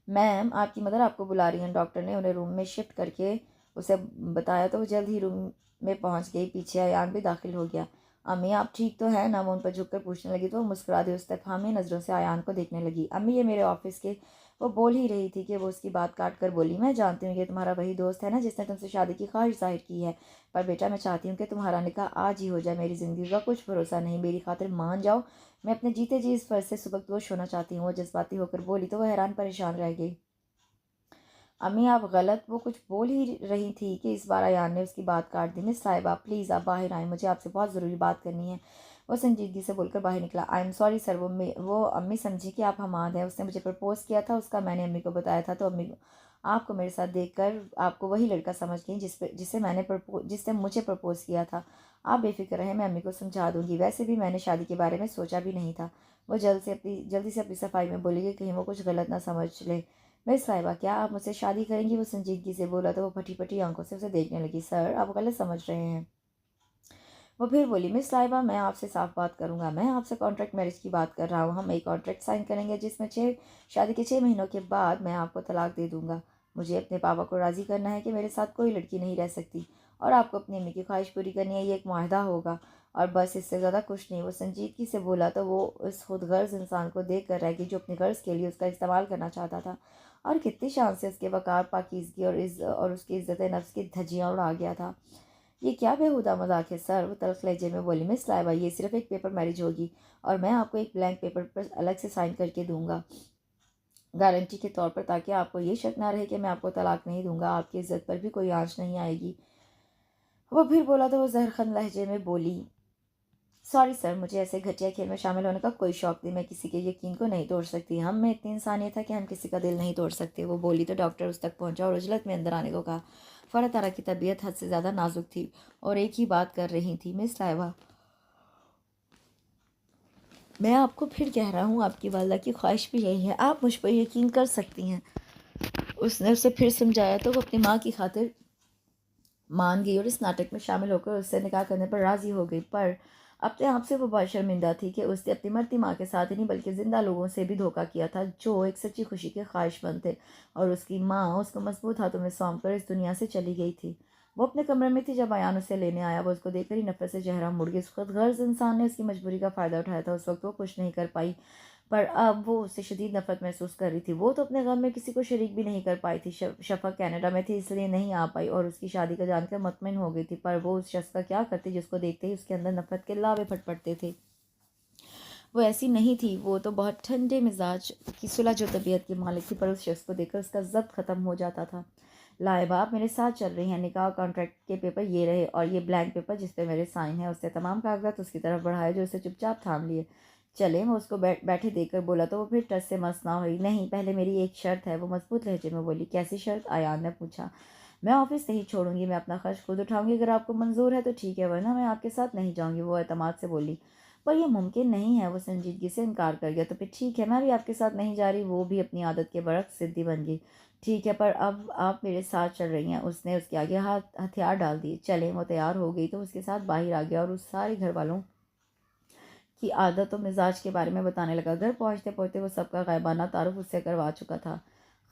S1: मैम, आपकी मदर आपको बुला रही हैं। डॉक्टर ने उन्हें रूम में शिफ्ट करके उसे बताया तो वो जल्द ही रूम में पहुंच गई। पीछे अयान भी दाखिल हो गया। अम्मी, आप ठीक तो हैं ना? वो उन पर झुककर पूछने लगी तो वो मुस्कुरा दी उस तक हामी नज़रों से अयान को देखने लगी। अम्मी, ये मेरे ऑफिस के। वो बोल ही रही थी कि वो उसकी बात काट कर बोली, मैं जानती हूँ ये तुम्हारा वही दोस्त है ना जिसने तुमसे शादी की ख्वाहिश जाहिर की है। पर बेटा, मैं चाहती हूँ कि तुम्हारा निकाह आज ही हो जाए। मेरी ज़िंदगी का कुछ भरोसा नहीं, मेरी खातिर मान जाओ। मैं अपने जीते जी इस फर्ज से सुबकदोश होना चाहती हूँ। वो जज्बाती होकर बोली तो वह हैरान परेशान रह गई। अम्मी, आप गलत। वो कुछ बोल ही रही थी कि इस बार अयान ने उसकी बात काट दी। मिस साहिबा, प्लीज़ आप बाहर आएँ, मुझे आपसे बहुत ज़रूरी बात करनी है। वो संजीदगी से बोलकर बाहर निकला। I am sorry sir. वो अम्मी समझी कि आप हमाद हैं। उसने मुझे प्रपोज़ किया था, उसका मैंने अम्मी को बताया था, तो अम्मी आपको मेरे साथ देखकर आपको वही लड़का समझ गई जिसने मुझे प्रपोज़ किया था। आप बेफिक्र रहें, मैं अम्मी को समझा दूंगी। वैसे भी मैंने शादी के बारे में सोचा भी नहीं था। वो जल्दी से अपनी सफाई में बोली कि कहीं वो कुछ गलत ना समझ ले। मिस साहिबा, क्या आप मुझसे शादी करेंगी? वो संजीदगी से बोला तो वो फटी फटी आंखों से उसे देखने लगी। सर, आप गलत समझ रहे हैं। वो फिर बोली, मिस साहिबा, मैं आपसे साफ बात करूंगा। मैं आपसे कॉन्ट्रैक्ट मैरिज की बात कर रहा हूँ। हम एक कॉन्ट्रैक्ट साइन करेंगे जिसमें शादी के 6 महीनों के बाद मैं आपको तलाक दे दूंगा। मुझे अपने पापा को राज़ी करना है कि मेरे साथ कोई लड़की नहीं रह सकती, और आपको अपनी अम्मी की ख्वाहिश पूरी करनी है। ये एक मुआहदा होगा और बस, इससे ज़्यादा कुछ नहीं। वो संजीदगी से बोला तो वो उस खुदगर्ज इंसान को देख कर रह गई जो अपनी गर्ज के लिए उसका इस्तेमाल करना चाहता था। और कितनी शान से उसके वकार, पाकीज़गी और उसकी इज़्ज़त नफ्स की धज्जियाँ उड़ा गया था। ये क्या बेहुदा मजाक है सर? वो तल्ख लहजे में बोली। मिस लाइबा, ये सिर्फ एक पेपर मैरिज होगी और मैं आपको एक ब्लैंक पेपर पर अलग से साइन करके दूंगा, गारंटी के तौर पर, ताकि आपको ये शक ना रहे कि मैं आपको तलाक नहीं दूंगा। आपकी इज्जत पर भी कोई आंच नहीं आएगी। वो फिर बोला तो वो जहरखन लहजे में बोली, सॉरी सर, मुझे ऐसे घटिया खेल में शामिल होने का कोई शौक नहीं। मैं किसी के यकीन को नहीं तोड़ सकती। हम में इतनी इंसानियत है कि हम किसी का दिल नहीं तोड़ सकते। वो बोली तो डॉक्टर उस तक पहुंचा और उजलत में अंदर आने को कहा। फ़ौरन तारा की तबीयत हद से ज़्यादा नाजुक थी और एक ही बात कर रही थी, मिस लाइबा, मैं आपको फिर कह रहा हूँ, आपकी वालदा की ख्वाहिश भी यही है। आप मुझ पर यकीन कर सकती हैं। उसने उसे फिर समझाया तो वो अपनी माँ की खातिर मान गई और इस नाटक में शामिल होकर उससे निकाह करने पर राज़ी हो गई। पर अपने आप से वो बहुत शर्मिंदा थी कि उसने अपनी मरती माँ के साथ ही नहीं बल्कि ज़िंदा लोगों से भी धोखा किया था जो एक सच्ची खुशी के ख्वाहिशमंद थे। और उसकी माँ उसको मजबूत हाथों में सौंप कर इस दुनिया से चली गई थी। वो अपने कमरे में थी जब अयान उसे लेने आया। वो उसको देखकर ही नफरत से चेहरा मुड़ गई। उस खुदगर्ज इंसान ने उसकी मजबूरी का फ़ायदा उठाया था। उस वक्त वो कुछ नहीं कर पाई, पर अब वो उससे शदीद नफरत महसूस कर रही थी। वो तो अपने गम में किसी को शरीक भी नहीं कर पाई थी। शफक कनाडा में थी इसलिए नहीं आ पाई और उसकी शादी का जानकर मुतमिन हो गई थी। पर वो उस शख्स का क्या करती जिसको देखते ही उसके अंदर नफरत के लावे फटफटते थे। वो ऐसी नहीं थी। वो तो बहुत ठंडे मिजाज की सुलह जो तबीयत की मालिक थी, पर उस शख्स को देखकर उसका जब्त ख़त्म हो जाता था। लाइबा, आप मेरे साथ चल रही हैं। निकाह कॉन्ट्रैक्ट के पेपर ये रहे और ये ब्लैंक पेपर जिस पे मेरे साइन है। उससे तमाम कागजात उसकी तरफ बढ़ाए जो उसे चुपचाप थाम लिए। चले, मैं उसको बैठे देखकर बोला तो वो फिर टस से मस ना हुई। नहीं, पहले मेरी एक शर्त है। वो मजबूत लहजे में बोली। कैसी शर्त? अयान ने पूछा। मैं ऑफिस नहीं छोड़ूंगी। मैं अपना खर्च खुद उठाऊंगी। अगर आपको मंजूर है तो ठीक है, वरना मैं आपके साथ नहीं जाऊंगी। वो एतमाद से बोली। पर यह मुमकिन नहीं है। वो संजीदगी से इनकार कर गया। तो फिर ठीक है, मैं भी आपके साथ नहीं जा रही। वो भी अपनी आदत के बरक्स ज़िद्दी बन गई। ठीक है, पर अब आप मेरे साथ चल रही हैं। उसने उसके आगे हाथ हथियार डाल दिए। चले, वो तैयार हो गई तो उसके साथ बाहर आ गया और उस सारे घर वालों की आदत और मिजाज के बारे में बताने लगा। घर पहुंचते पहुंचते वो सबका गायबाना तारुफ उससे करवा चुका था।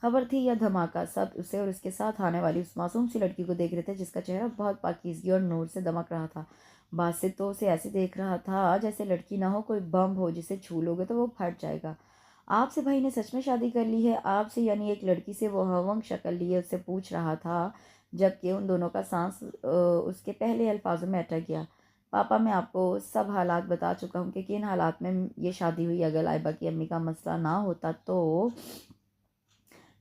S1: खबर थी या धमाका, सब उसे और उसके साथ आने वाली उस मासूम सी लड़की को देख रहे थे जिसका चेहरा बहुत पाकीज़गी और नूर से दमक रहा था। बासित तो उसे ऐसे देख रहा था जैसे लड़की ना हो, कोई बम हो जिसे छू लोगे तो वो फट जाएगा। आपसे भाई ने सच में शादी कर ली है? आपसे यानी एक लड़की से? वो हवंग शक्ल लिए उससे पूछ रहा था, जबकि उन दोनों का सांस उसके पहले अल्फाजों में अटक गया। पापा, मैं आपको सब हालात बता चुका हूँ कि किन हालात में ये शादी हुई। अगर लाइबा की अम्मी का मसला ना होता तो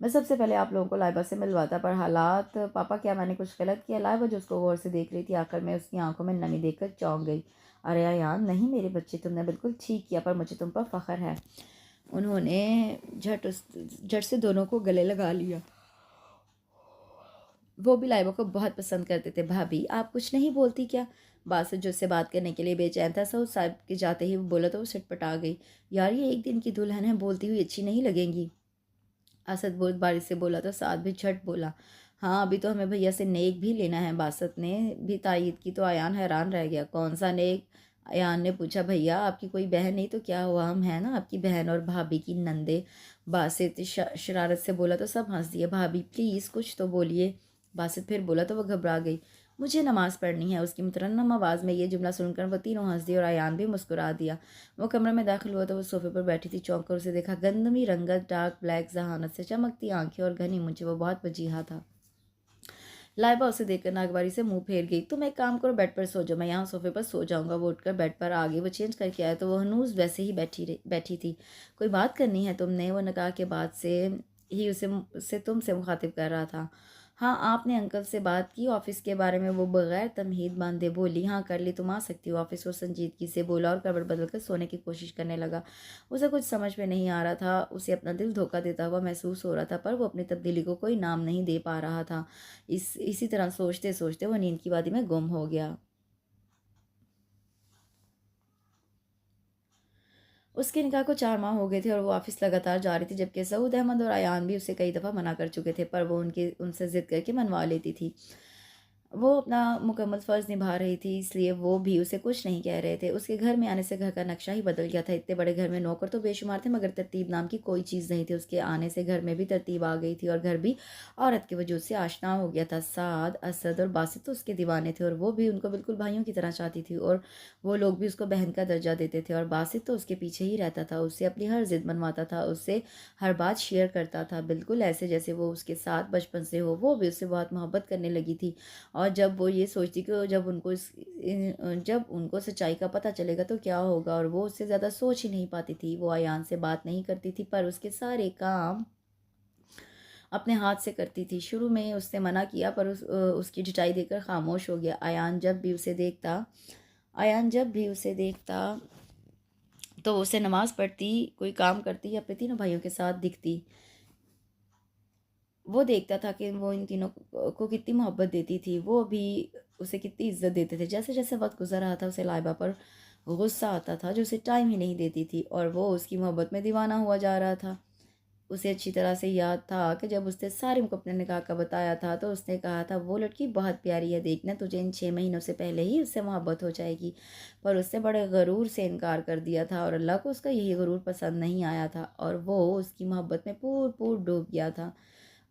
S1: मैं सबसे पहले आप लोगों को लाइबा से मिलवाता। पर हालात, पापा, क्या मैंने कुछ गलत किया? लाइबा जो उसको गौर से देख रही थी, आखिर में उसकी आंखों में नमी देखकर चौंक गई। अरे यार, नहीं मेरे बच्चे, तुमने बिल्कुल ठीक किया, पर मुझे तुम पर फ़ख्र है। उन्होंने झट से दोनों को गले लगा लिया। वो भी लाइबा को बहुत पसंद करते थे। भाभी, आप कुछ नहीं बोलती क्या? बासित जो उससे बात करने के लिए बेचैन था, सऊद साहब के जाते ही वो बोला तो वो सिटपटा गई। यार, ये एक दिन की दुल्हन है, बोलती हुई अच्छी नहीं लगेंगी। असद बहुत बारिश से बोला तो साथ भी झट बोला, हाँ अभी तो हमें भैया से नेक भी लेना है। बासत ने भी तायीद की तो अयान हैरान रह गया। कौन सा नेक? अयान ने पूछा, भैया आपकी कोई बहन नहीं तो क्या हुआ, हम हैं ना आपकी बहन और भाभी की नंदे। बासित शरारत से बोला तो सब हंस दिए। भाभी प्लीज़ कुछ तो बोलिए। बासित फिर बोला तो वो घबरा गई। मुझे नमाज़ पढ़नी है, उसकी मुतरन्नम आवाज़ में ये जुमला सुनकर वो तीनों हंस दिए और अयान भी मुस्कुरा दिया। वो कमरे में दाखिल हुआ तो वो सोफे पर बैठी थी। चौंक कर उसे देखा। गंदमी रंगत, डार्क ब्लैक, जहानत से चमकती आंखें और घनी मूंछें। वो बहुत वजीहा था। लाइबा उसे देखकर नागवारी से मुंह फेर गई। तुम एक काम करो, बेड पर सो जाओ, मैं यहाँ सोफे पर सो जाऊंगा। वो उठकर बेड पर आ गई। वो चेंज करके आया तो वो हनूज वैसे ही बैठी थी। कोई बात करनी है तुमने? वो निकाह के बाद से ही उसे तुमसे मुखातिब कर रहा था। हाँ, आपने अंकल से बात की ऑफिस के बारे में? वो बगैर तमहीद बांधे बोली। हाँ कर ली, तुम आ सकती हो ऑफिस। वो संजीदगी से बोला और करवट बदल कर सोने की कोशिश करने लगा। उसे कुछ समझ में नहीं आ रहा था। उसे अपना दिल धोखा देता हुआ महसूस हो रहा था, पर वो अपनी तब्दीली को कोई नाम नहीं दे पा रहा था। इसी तरह सोचते सोचते वो नींद की वादी में गुम हो गया। उसके निकाह को 4 माह हो गए थे और वो ऑफिस लगातार जा रही थी, जबकि सऊद अहमद और अयान भी उसे कई दफ़ा मना कर चुके थे, पर वो उनसे ज़िद करके मनवा लेती थी। वो अपना मुकम्मल फ़र्ज़ निभा रही थी, इसलिए वो भी उसे कुछ नहीं कह रहे थे। उसके घर में आने से घर का नक्शा ही बदल गया था। इतने बड़े घर में नौकर तो बेशुमार थे, मगर तरतीब नाम की कोई चीज़ नहीं थी। उसके आने से घर में भी तरतीब आ गई थी और घर भी औरत के वजूद से आशना हो गया था। साद, असद और बासित तो उसके दीवाने थे और वो भी उनको बिल्कुल भाइयों की तरह चाहती थी, और वो लोग भी उसको बहन का दर्जा देते थे। और बासित तो उसके पीछे ही रहता था, उससे अपनी हर ज़िद मनवाता था, उससे हर बात शेयर करता था, बिल्कुल ऐसे जैसे वो उसके साथ बचपन से हो। वो भी उससे बहुत मोहब्बत करने लगी थी। और जब वो ये सोचती कि जब उनको सच्चाई का पता चलेगा तो क्या होगा, और वो उससे ज़्यादा सोच ही नहीं पाती थी। वो अयान से बात नहीं करती थी, पर उसके सारे काम अपने हाथ से करती थी। शुरू में उसने मना किया, पर उसकी झिटाई देकर खामोश हो गया। अयान जब भी उसे देखता तो उसे नमाज पढ़ती, कोई काम करती या अपने तीनों भाइयों के साथ दिखती। वो देखता था कि वो इन तीनों को कितनी मोहब्बत देती थी, वो भी उसे कितनी इज्जत देते थे। जैसे जैसे वक्त गुजर रहा था, उसे लाइबा पर गुस्सा आता था, जो उसे टाइम ही नहीं देती थी, और वो उसकी मोहब्बत में दीवाना हुआ जा रहा था। उसे अच्छी तरह से याद था कि जब उसने सारिम को अपने निकाह का बताया था तो उसने कहा था, वो लड़की बहुत प्यारी है, देखना तुझे इन 6 महीनों से पहले ही उससे मोहब्बत हो जाएगी। पर उसने बड़े गरूर से इनकार कर दिया था, और अल्लाह को उसका यही गरूर पसंद नहीं आया था, और वो उसकी मोहब्बत में पूर पूर डूब गया था।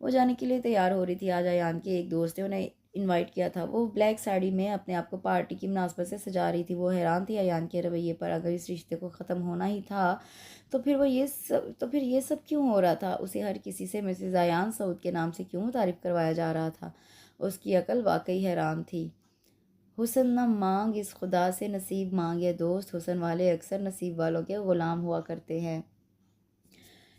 S1: वो जाने के लिए तैयार हो रही थी। आज अयान के एक दोस्त ने उन्हें इनवाइट किया था। वो ब्लैक साड़ी में अपने आप को पार्टी की मुनासबत से सजा रही थी। वो हैरान थी अयान के रवैये पर। अगर इस रिश्ते को ख़त्म होना ही था तो फिर ये सब क्यों हो रहा था? उसे हर किसी से मिसेज़ अयान सऊद के नाम से क्यों तारीफ़ करवाया जा रहा था? उसकी अकल वाकई हैरान थी। हुस्न न मांग इस खुदा से नसीब मांग, ये दोस्त हुस्न वाले अक्सर नसीब वालों के ग़ुलाम हुआ करते हैं।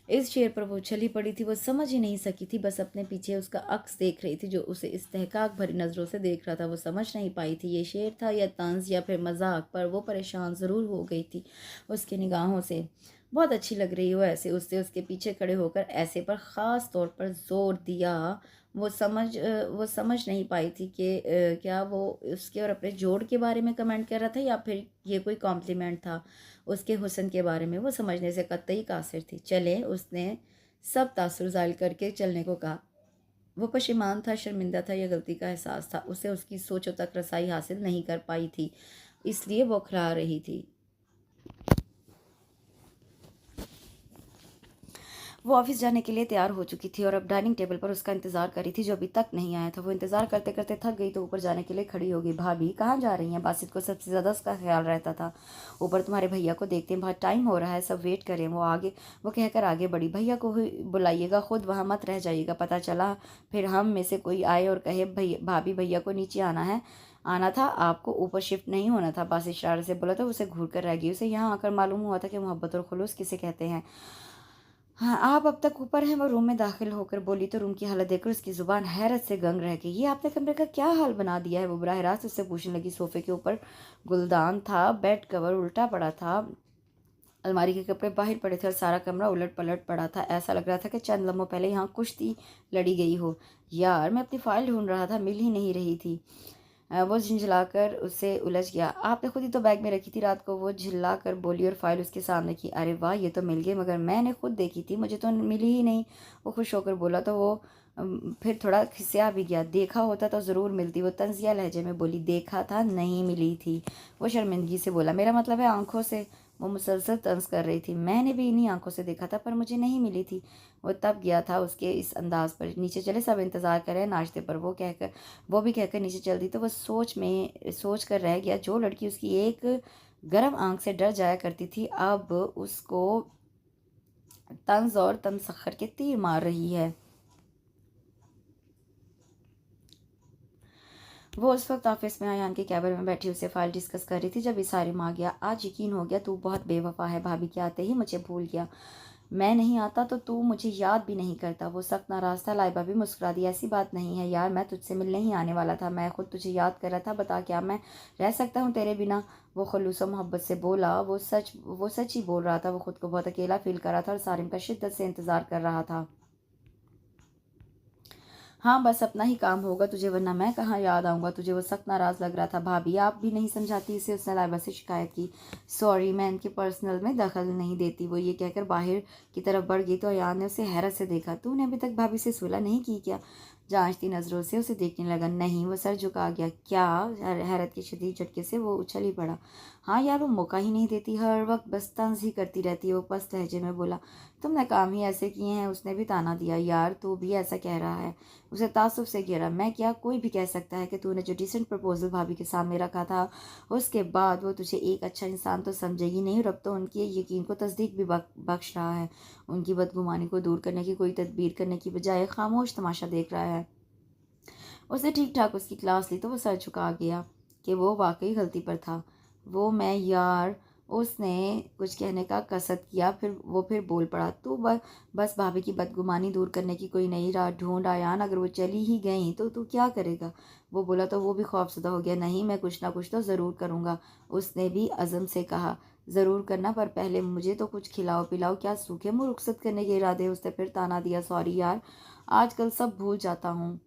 S1: इस शेर पर वो उछली पड़ी थी। वो समझ ही नहीं सकी थी, बस अपने पीछे उसका अक्स देख रही थी जो उसे इस्तेहकाक भरी नज़रों से देख रहा था। वो समझ नहीं पाई थी ये शेर था या तंज या फिर मजाक, पर वो परेशान ज़रूर हो गई थी उसकी निगाहों से। बहुत अच्छी लग रही हो ऐसे, उससे उसके पीछे खड़े होकर ऐसे पर ख़ास तौर पर ज़ोर दिया। वो समझ नहीं पाई थी कि क्या वो उसके और अपने जोड़ के बारे में कमेंट कर रहा था या फिर ये कोई कॉम्प्लीमेंट था उसके हुस्न के बारे में। वो समझने से कतई कासिर थी। चले, उसने सब तासुर ज़ाहिर करके चलने को कहा। वो पशेमान था, शर्मिंदा था, या गलती का एहसास था। उसे उसकी सोचों तक रसाई हासिल नहीं कर पाई थी, इसलिए वो खिला रही थी। वो ऑफिस जाने के लिए तैयार हो चुकी थी और अब डाइनिंग टेबल पर उसका इंतज़ार कर रही थी, जो अभी तक नहीं आया था। वो इंतज़ार करते करते थक गई तो ऊपर जाने के लिए खड़ी हो गई। भाभी कहाँ जा रही हैं? बासित को सबसे ज़्यादा उसका ख्याल रहता था। ऊपर तुम्हारे भैया को देखते हैं, बहुत टाइम हो रहा है, सब वेट करें। वो कहकर आगे बढ़ी। भैया को ही बुलाइएगा, खुद वहाँ मत रह जाइएगा। पता चला फिर हम में से कोई आए और कहे भाभी भैया को नीचे आना था, आपको ऊपर शिफ्ट नहीं होना था। बासित इशारे से बोला तो उसे घूर कर रह गई। उसे यहाँ आकर मालूम हुआ था कि मोहब्बत और खुलूस किसे कहते हैं। हाँ, आप अब तक ऊपर हैं? वो रूम में दाखिल होकर बोली तो रूम की हालत देखकर उसकी जुबान हैरत से गंग रह गई। ये आपने कमरे का क्या हाल बना दिया है? वो बराह रास्त उससे पूछने लगी। सोफे के ऊपर गुलदान था, बेड कवर उल्टा पड़ा था, अलमारी के कपड़े बाहर पड़े थे और सारा कमरा उलट पलट पड़ा था। ऐसा लग रहा था कि चंद लम्हों पहले यहाँ कुश्ती लड़ी गई हो। यार, मैं अपनी फ़ाइल ढूंढ रहा था, मिल ही नहीं रही थी। वो झिंझलाकर उससे उलझ गया। आपने खुद ही तो बैग में रखी थी रात को। वो झिल्ला कर बोली और फाइल उसके सामने की। अरे वाह, ये तो मिल गई, मगर मैंने खुद देखी थी, मुझे तो मिली ही नहीं। वो खुश होकर बोला तो वो फिर थोड़ा खिसिया भी गया। देखा होता तो ज़रूर मिलती, वो तंजिया लहजे में बोली। देखा था, नहीं मिली थी। वो शर्मिंदगी से बोला। मेरा मतलब है आंखों से। वो मुसलसल तंज कर रही थी। मैंने भी इन्हीं आंखों से देखा था, पर मुझे नहीं मिली थी। वो तब गया था उसके इस अंदाज पर। नीचे चले, सब इंतज़ार कर रहे हैं नाश्ते पर। वो भी कहकर नीचे चल दी तो वो सोच कर रह गया, जो लड़की उसकी एक गर्म आंख से डर जाया करती थी, अब उसको तंज और तमसखर के तीर मार रही है। वो उस वक्त ऑफिस में अयान के कैबिन में बैठी उसे फाइल डिस्कस कर रही थी जब इसारिम आ गया। आज यकीन हो गया, तू बहुत बेवफा है। भाभी के आते ही मुझे भूल गया। मैं नहीं आता तो तू मुझे याद भी नहीं करता। वो सख्त नाराज था। लाइबा भी मुस्कुरा दी। ऐसी बात नहीं है यार, मैं तुझसे मिलने ही आने वाला था। मैं खुद तुझे याद कर रहा था। बता, क्या मैं रह सकता हूँ तेरे बिना? वो खलूस और मोहब्बत से बोला। वो सच ही बोल रहा था। वो खुद को बहुत अकेला फील कर रहा था और सारिम का शिद्दत से इंतजार कर रहा था। हाँ, बस अपना ही काम होगा तुझे, वरना मैं कहाँ याद आऊँगा तुझे। वो सख्त नाराज़ लग रहा था। भाभी आप भी नहीं समझाती इसे? उसने लाइबा से शिकायत की। सॉरी, मैं इनके पर्सनल में दखल नहीं देती। वो ये कहकर बाहर की तरफ बढ़ गई तो अयान ने उसे हैरत से देखा। तूने अभी तक भाभी से सुलह नहीं की क्या? जांचती नज़रों से उसे देखने लगा। नहीं। वो सर झुका गया। क्या? हैरत के शदीद झटके से वो उछल ही पड़ा। हाँ यार, वो मौका ही नहीं देती, हर वक्त बस तंज ही करती रहती है। वो पस्त लहजे में बोला। तुमने काम ही ऐसे किए हैं। उसने भी ताना दिया। यार तू भी ऐसा कह रहा है? उसे तासुब से घेरा। मैं क्या, कोई भी कह सकता है कि तूने जो डिसेंट प्रपोजल भाभी के सामने रखा था, उसके बाद वो तुझे एक अच्छा इंसान तो समझेगी नहीं, और अब तो उनके यकीन को तस्दीक भी बख्श रहा है। उनकी बदगुमानी को दूर करने की कोई तदबीर करने की बजाय खामोश तमाशा देख रहा है। उसने ठीक ठाक उसकी क्लास ली तो वो सर झुका गया कि वो वाकई गलती पर था। वो मैं यार, उसने कुछ कहने का कसद किया, फिर बोल पड़ा। तू बस भाभी की बदगुमानी दूर करने की कोई नई राह ढूंढ आयान। अगर वो चली ही गई तो तू क्या करेगा? वो बोला तो वो भी खौफजदा हो गया। नहीं, मैं कुछ ना कुछ तो ज़रूर करूँगा। उसने भी अज़म से कहा। ज़रूर करना, पर पहले मुझे तो कुछ खिलाओ पिलाओ। क्या सूखे मुँह रुखसत करने के इरादे? उसने फिर ताना दिया। सॉरी यार, आजकल सब भूल जाता हूँ।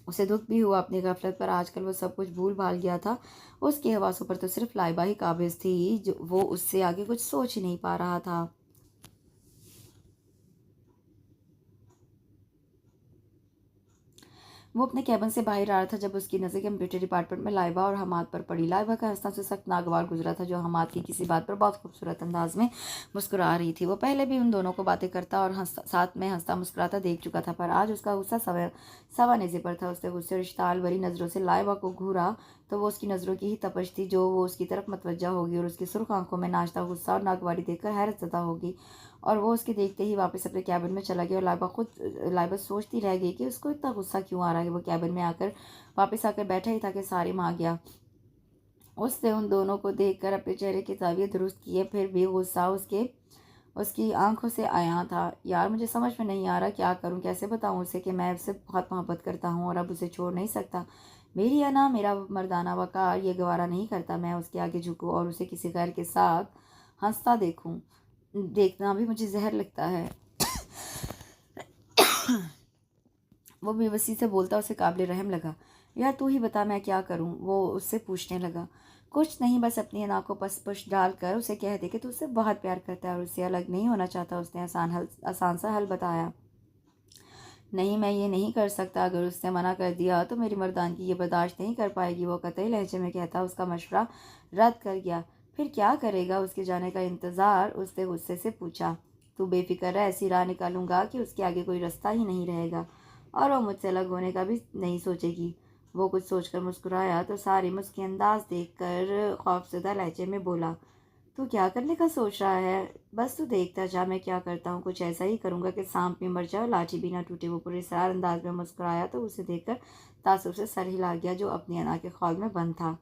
S1: उसे दुख भी हुआ अपनी गफलत पर। आजकल वो सब कुछ भूल भाल गया था। उसके हवासों पर तो सिर्फ लाइबा ही काबिज थी, जो वो उससे आगे कुछ सोच ही नहीं पा रहा था। वो अपने कैबिन से बाहर आ रहा था जब उसकी नज़र कंप्यूटर डिपार्टमेंट में लाइबा और हमाद पर पड़ी। लाइबा का हंसना उसे सख्त नागवार गुजरा था, जो हमाद की किसी बात पर बहुत खूबसूरत अंदाज में मुस्कुरा रही थी। वो पहले भी उन दोनों को बातें करता और साथ में हंसता मुस्कुराता देख चुका था, पर आज उसका गुस्सा सवा नेज़े पर था। उसने गुस्से और इश्ताल भरी नज़रों से लाइबा को घूरा तो वो उसकी नज़रों की ही तपश थी जो वो उसकी तरफ मतवज्जा होगी, और उसकी सुर्ख आंखों में नाचता गुस्सा और नागवारी देखकर हैरत ज़दा होगी। और वो उसके देखते ही वापस अपने कैबिन में चला गया। और लाइबा सोचती रह गई कि उसको इतना गुस्सा क्यों आ रहा है। वो कैबिन में वापस आकर बैठा ही था कि सारिम आ गया। उसने उन दोनों को देखकर अपने चेहरे की तावीर दुरुस्त किए, फिर भी गुस्सा उसकी आंखों से आया था। यार मुझे समझ में नहीं आ रहा क्या करूं, कैसे बताऊं उसे कि मैं उससे बहुत मोहब्बत करता हूं और अब उसे छोड़ नहीं सकता। मेरी अना, मेरा मर्दाना वकार ये गवारा नहीं करता मैं उसके आगे झुकूं और उसे किसी गैर के साथ हंसता देखूं। देखना भी मुझे जहर लगता है। वो बेबसी से बोलता उसे काबिल रहम लगा। यार तू ही बता, मैं क्या करूं? वो उससे पूछने लगा। कुछ नहीं, बस अपनी अना को पसपुश डालकर उसे कह दे कि तू उससे बहुत प्यार करता है और उससे अलग नहीं होना चाहता। उसने आसान सा हल बताया। नहीं, मैं ये नहीं कर सकता। अगर उसने मना कर दिया तो मेरी मर्दानगी ये बर्दाश्त नहीं कर पाएगी। वो कतई लहजे में कहता उसका मशवरा रद्द कर गया। फिर क्या करेगा? उसके जाने का इंतज़ार उसने गुस्से से पूछा। तू बेफिक्र रह, ऐसी राह निकालूंगा कि उसके आगे कोई रास्ता ही नहीं रहेगा और वो मुझसे अलग होने का भी नहीं सोचेगी। वो कुछ सोचकर मुस्कुराया तो सारी मुस्की अंदाज देख कर खौफजदा लहजे में बोला। तू क्या करने का सोच रहा है? बस तू देखता जा मैं क्या करता हूँ। कुछ ऐसा ही करूँगा कि सांप भी मर जाए और लाठी भी ना टूटे। वो पुरस्कार अंदाज में मुस्कुराया तो उसे देखकर तासुब से सर हिला गया, जो अपनी अना के ख्वाब में बंद था।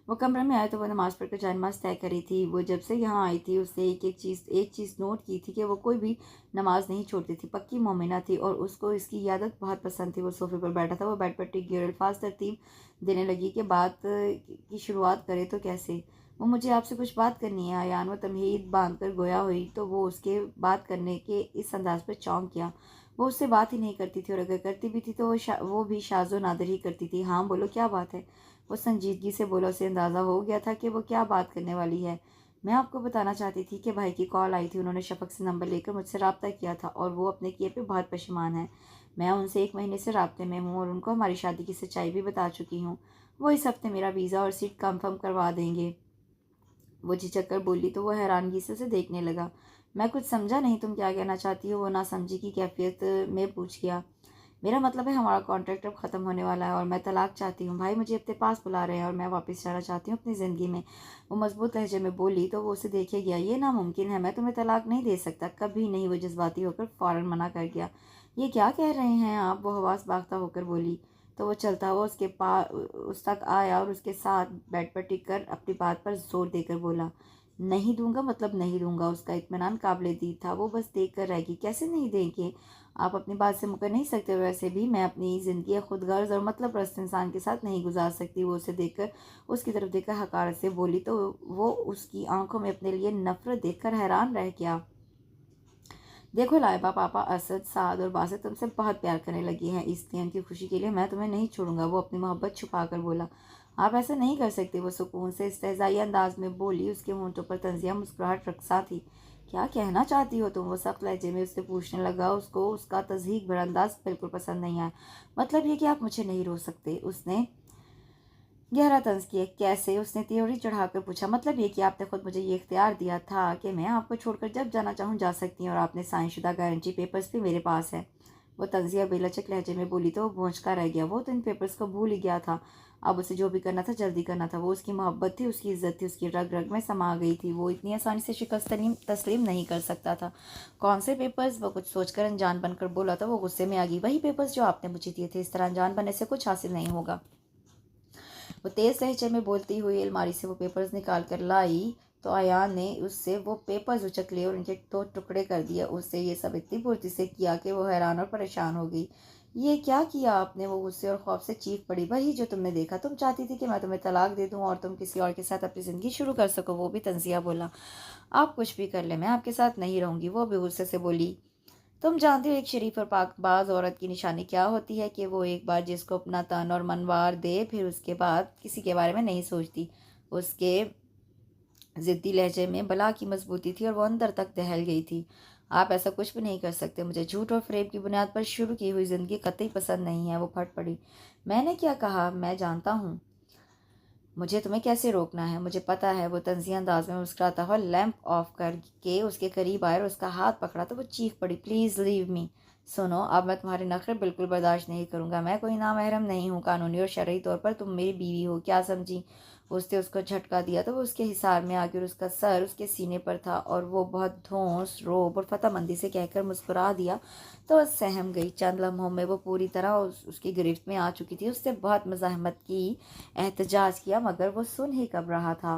S1: वो कमरे में आए तो वो नमाज पढ़कर जाए नमाज तय करी थी। वो जब से यहाँ आई थी उसने एक चीज़ नोट की थी कि वो कोई भी नमाज नहीं छोड़ती थी। पक्की मोमिना थी और उसको इसकी ये आदत बहुत पसंद थी। वो सोफे पर बैठा था। वो बेड पर टिक गई और अल्फाज तरतीब देने लगी कि बात की शुरुआत करे तो कैसे। वो मुझे आपसे कुछ बात करनी है अयान। वो तमहीद बांध कर गोया हुई तो वो उसके बात करने के इस अंदाज पर चौंक गया। वो उससे बात ही नहीं करती थी और अगर करती भी थी तो वो भी शाजो नादर ही करती थी। हाँ बोलो, क्या बात है? वो संजीदगी से बोला। उसे अंदाज़ा हो गया था कि वो क्या बात करने वाली है। मैं आपको बताना चाहती थी कि भाई की कॉल आई थी, उन्होंने शफ़क़ से नंबर लेकर मुझसे रब्ता किया था और वो अपने किए पे बहुत पशेमान है। मैं उनसे 1 महीने से राब्ते में हूँ और उनको हमारी शादी की सच्चाई भी बता चुकी हूँ। वो इस हफ़्ते मेरा वीज़ा और सीट कन्फ़र्म करवा देंगे। वो झिझक कर बोली तो वो हैरानगी से उसे देखने लगा। मैं कुछ समझा नहीं, तुम क्या कहना चाहती हो? वो नासमझी की कैफ़ियत में पूछ गया। मेरा मतलब है हमारा कॉन्ट्रैक्ट अब ख़त्म होने वाला है और मैं तलाक चाहती हूँ। भाई मुझे अपने पास बुला रहे हैं और मैं वापस जाना चाहती हूँ अपनी ज़िंदगी में। वो मज़बूत लहजे में बोली तो वो उसे देखे गया। ये नामुमकिन है, मैं तुम्हें तलाक नहीं दे सकता, कभी नहीं। वो जज़्बाती होकर फ़ौरन मना कर गया। ये क्या कह रहे हैं आप? वो हवास बाख्ता होकर बोली। तो वो चलता हुआ उस तक आया और उसके साथ बेड पर टिक कर अपनी बात पर ज़ोर देकर बोला, नहीं दूँगा मतलब नहीं दूँगा। उसका इत्मीनान काबिल-ए-दीद था। वो बस देख कर रह गई। कैसे नहीं देंगे? आप अपनी बात से मुकर नहीं सकते। वैसे भी मैं अपनी ज़िंदगी खुदगर्ज़ और मतलब परस्त इंसान के साथ नहीं गुजार सकती। वो उसे देखकर उसकी तरफ देखकर हकारत से बोली तो वो उसकी आंखों में अपने लिए नफ़रत देखकर हैरान रह गया। देखो लाइबा, पापा असद, साद और बासित तुमसे बहुत प्यार करने लगी हैं, इसलिए उनकी खुशी के लिए मैं तुम्हें नहीं छोड़ूंगा। वो अपनी मोहब्बत छुपा कर बोला। आप ऐसा नहीं कर सकते। वो सुकून से इस्तेज़ाई अंदाज में बोली। उसके होंठों पर तंजिया मुस्कुराहट रक्सा थी। क्या कहना चाहती हो तुम? वो सख्त लहजे में उससे पूछने लगा। उसको उसका तज़हीक भरा अंदाज बिल्कुल पसंद नहीं आया। मतलब ये कि आप मुझे नहीं रोक सकते। उसने गहरा तंज किया। कैसे? उसने त्योरी चढ़ाकर पूछा। मतलब ये कि आपने खुद मुझे ये इख्तियार दिया था कि मैं आपको छोड़कर जब जाना चाहूँ जा सकती हूँ और आपने साइनशुदा गारंटी पेपर्स भी मेरे पास है। वो तंजिया बेलचक लहजे में बोली तो वो भौंचका रह गया। वो तो इन पेपर्स को भूल ही गया था। अब उसे जो भी करना था जल्दी करना था। वो उसकी मोहब्बत थी, उसकी इज्जत थी, उसकी रग रग में समा गई थी। वो इतनी आसानी से शिकस्त तस्लीम नहीं कर सकता था। कौन से पेपर्स? वो कुछ सोचकर अनजान बनकर बोला था। वो गुस्से में आ गई। वही पेपर्स जो आपने मुझे दिए थे। इस तरह अनजान बनने से कुछ हासिल नहीं होगा। वो तेज लहजे में बोलती हुई अलमारी से वो पेपर्स निकाल कर लाई तो अयान ने उससे वो पेपर्स उचक लिए और उनके 2 टुकड़े कर दिए। उससे ये सब इतनी फुर्ती से किया कि वो हैरान और परेशान हो गई। ये क्या किया आपने? वो गुस्से और खौफ से चीख पड़ी। वही जो तुमने देखा। तुम चाहती थी कि मैं तुम्हें तलाक दे दूं और तुम किसी और के साथ अपनी ज़िंदगी शुरू कर सको। वो भी तंजिया बोला। आप कुछ भी कर ले, मैं आपके साथ नहीं रहूंगी। वो भी गुस्से से बोली। तुम जानती हो एक शरीफ और पाकबाज औरत की निशानी क्या होती है? कि वो एक बार जिसको अपना तन और मन वार दे, फिर उसके बाद किसी के बारे में नहीं सोचती। उसके ज़िद्दी लहजे में बला की मजबूती थी और वो अंदर तक दहल गई थी। आप ऐसा कुछ भी नहीं कर सकते। मुझे झूठ और फ़रेब की बुनियाद पर शुरू की हुई ज़िंदगी कतई पसंद नहीं है। वो फट पड़ी। मैंने क्या कहा? मैं जानता हूँ मुझे तुम्हें कैसे रोकना है। मुझे पता है। वो तंज़िया अंदाज में मुस्कुराता हुआ लैंप ऑफ करके उसके करीब आया और उसका हाथ पकड़ा तो वो चीख पड़ी, प्लीज़ लीव मी। सुनो, अब मैं तुम्हारे नखरे बिल्कुल बर्दाश्त नहीं करूँगा। मैं कोई नामहरम नहीं हूँ। कानूनी और शरई तौर पर तुम मेरी बीवी हो, क्या समझी? उसने उसको झटका दिया तो वो उसके हिसार में आ गई और उसका सर उसके सीने पर था और वो बहुत धौंस, रोब और फतामंदी से कहकर मुस्कुरा दिया तो वह सहम गई। चंद लम्हों में वो पूरी तरह उसकी गिरफ्त में आ चुकी थी। उससे बहुत मज़ाहमत की, एहतजाज किया, मगर वो सुन ही कब रहा था।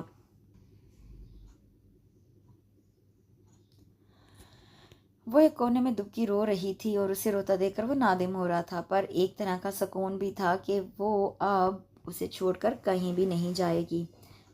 S1: वो एक कोने में दुबकी रो रही थी और उसे रोता देखकर वो नादिम हो रहा था, पर एक तरह का सुकून भी था कि वो अब उसे छोड़कर कहीं भी नहीं जाएगी।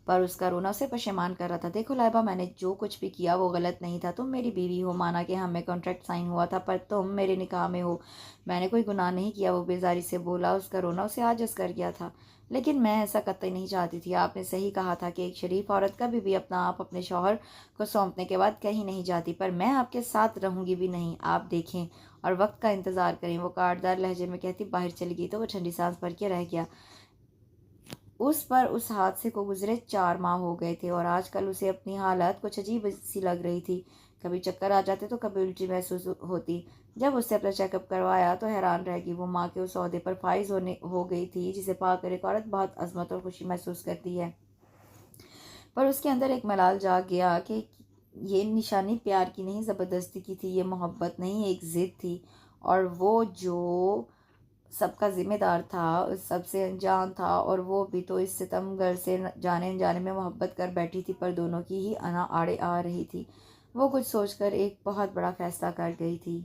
S1: पर उसका रोना उसे पशेमान कर रहा था। देखो लाइबा, मैंने जो कुछ भी किया वो गलत नहीं था। तुम मेरी बीवी हो, माना कि हमें कॉन्ट्रैक्ट साइन हुआ था, पर तुम मेरे निकाह में हो। मैंने कोई गुनाह नहीं किया। वो बेजारी से बोला। उसका रोना उसे आजिज़ कर गया था। लेकिन मैं ऐसा कतई नहीं चाहती थी। आपने सही कहा था कि एक शरीफ औरत कभी भी अपना आप अपने शौहर को सौंपने के बाद कहीं नहीं जाती, पर मैं आपके साथ रहूंगी भी नहीं। आप देखें और वक्त का इंतज़ार करें। वो काटदार लहजे में कहती बाहर चली गई तो वो ठंडी सांस भर के रह गया। उस हादसे को गुजरे 4 माह हो गए थे और आजकल उसे अपनी हालत कुछ अजीब सी लग रही थी। कभी चक्कर आ जाते तो कभी उल्टी महसूस होती। जब उससे अपना चेकअप करवाया तो हैरान रह गई। वो माँ के उस ओहदे पर फाइज होने हो गई थी जिसे पाकर एक औरत बहुत अजमत और खुशी महसूस करती है। पर उसके अंदर एक मलाल जाग गया कि ये निशानी प्यार की नहीं, ज़बरदस्ती की थी। ये मोहब्बत नहीं, एक ज़िद थी। और वो जो सबका ज़िम्मेदार था, सबसे अनजान था, और वो भी तो इस सितमगर से जाने अनजाने में मोहब्बत कर बैठी थी, पर दोनों की ही अना आड़े आ रही थी। वो कुछ सोचकर एक बहुत बड़ा फैसला कर गई थी।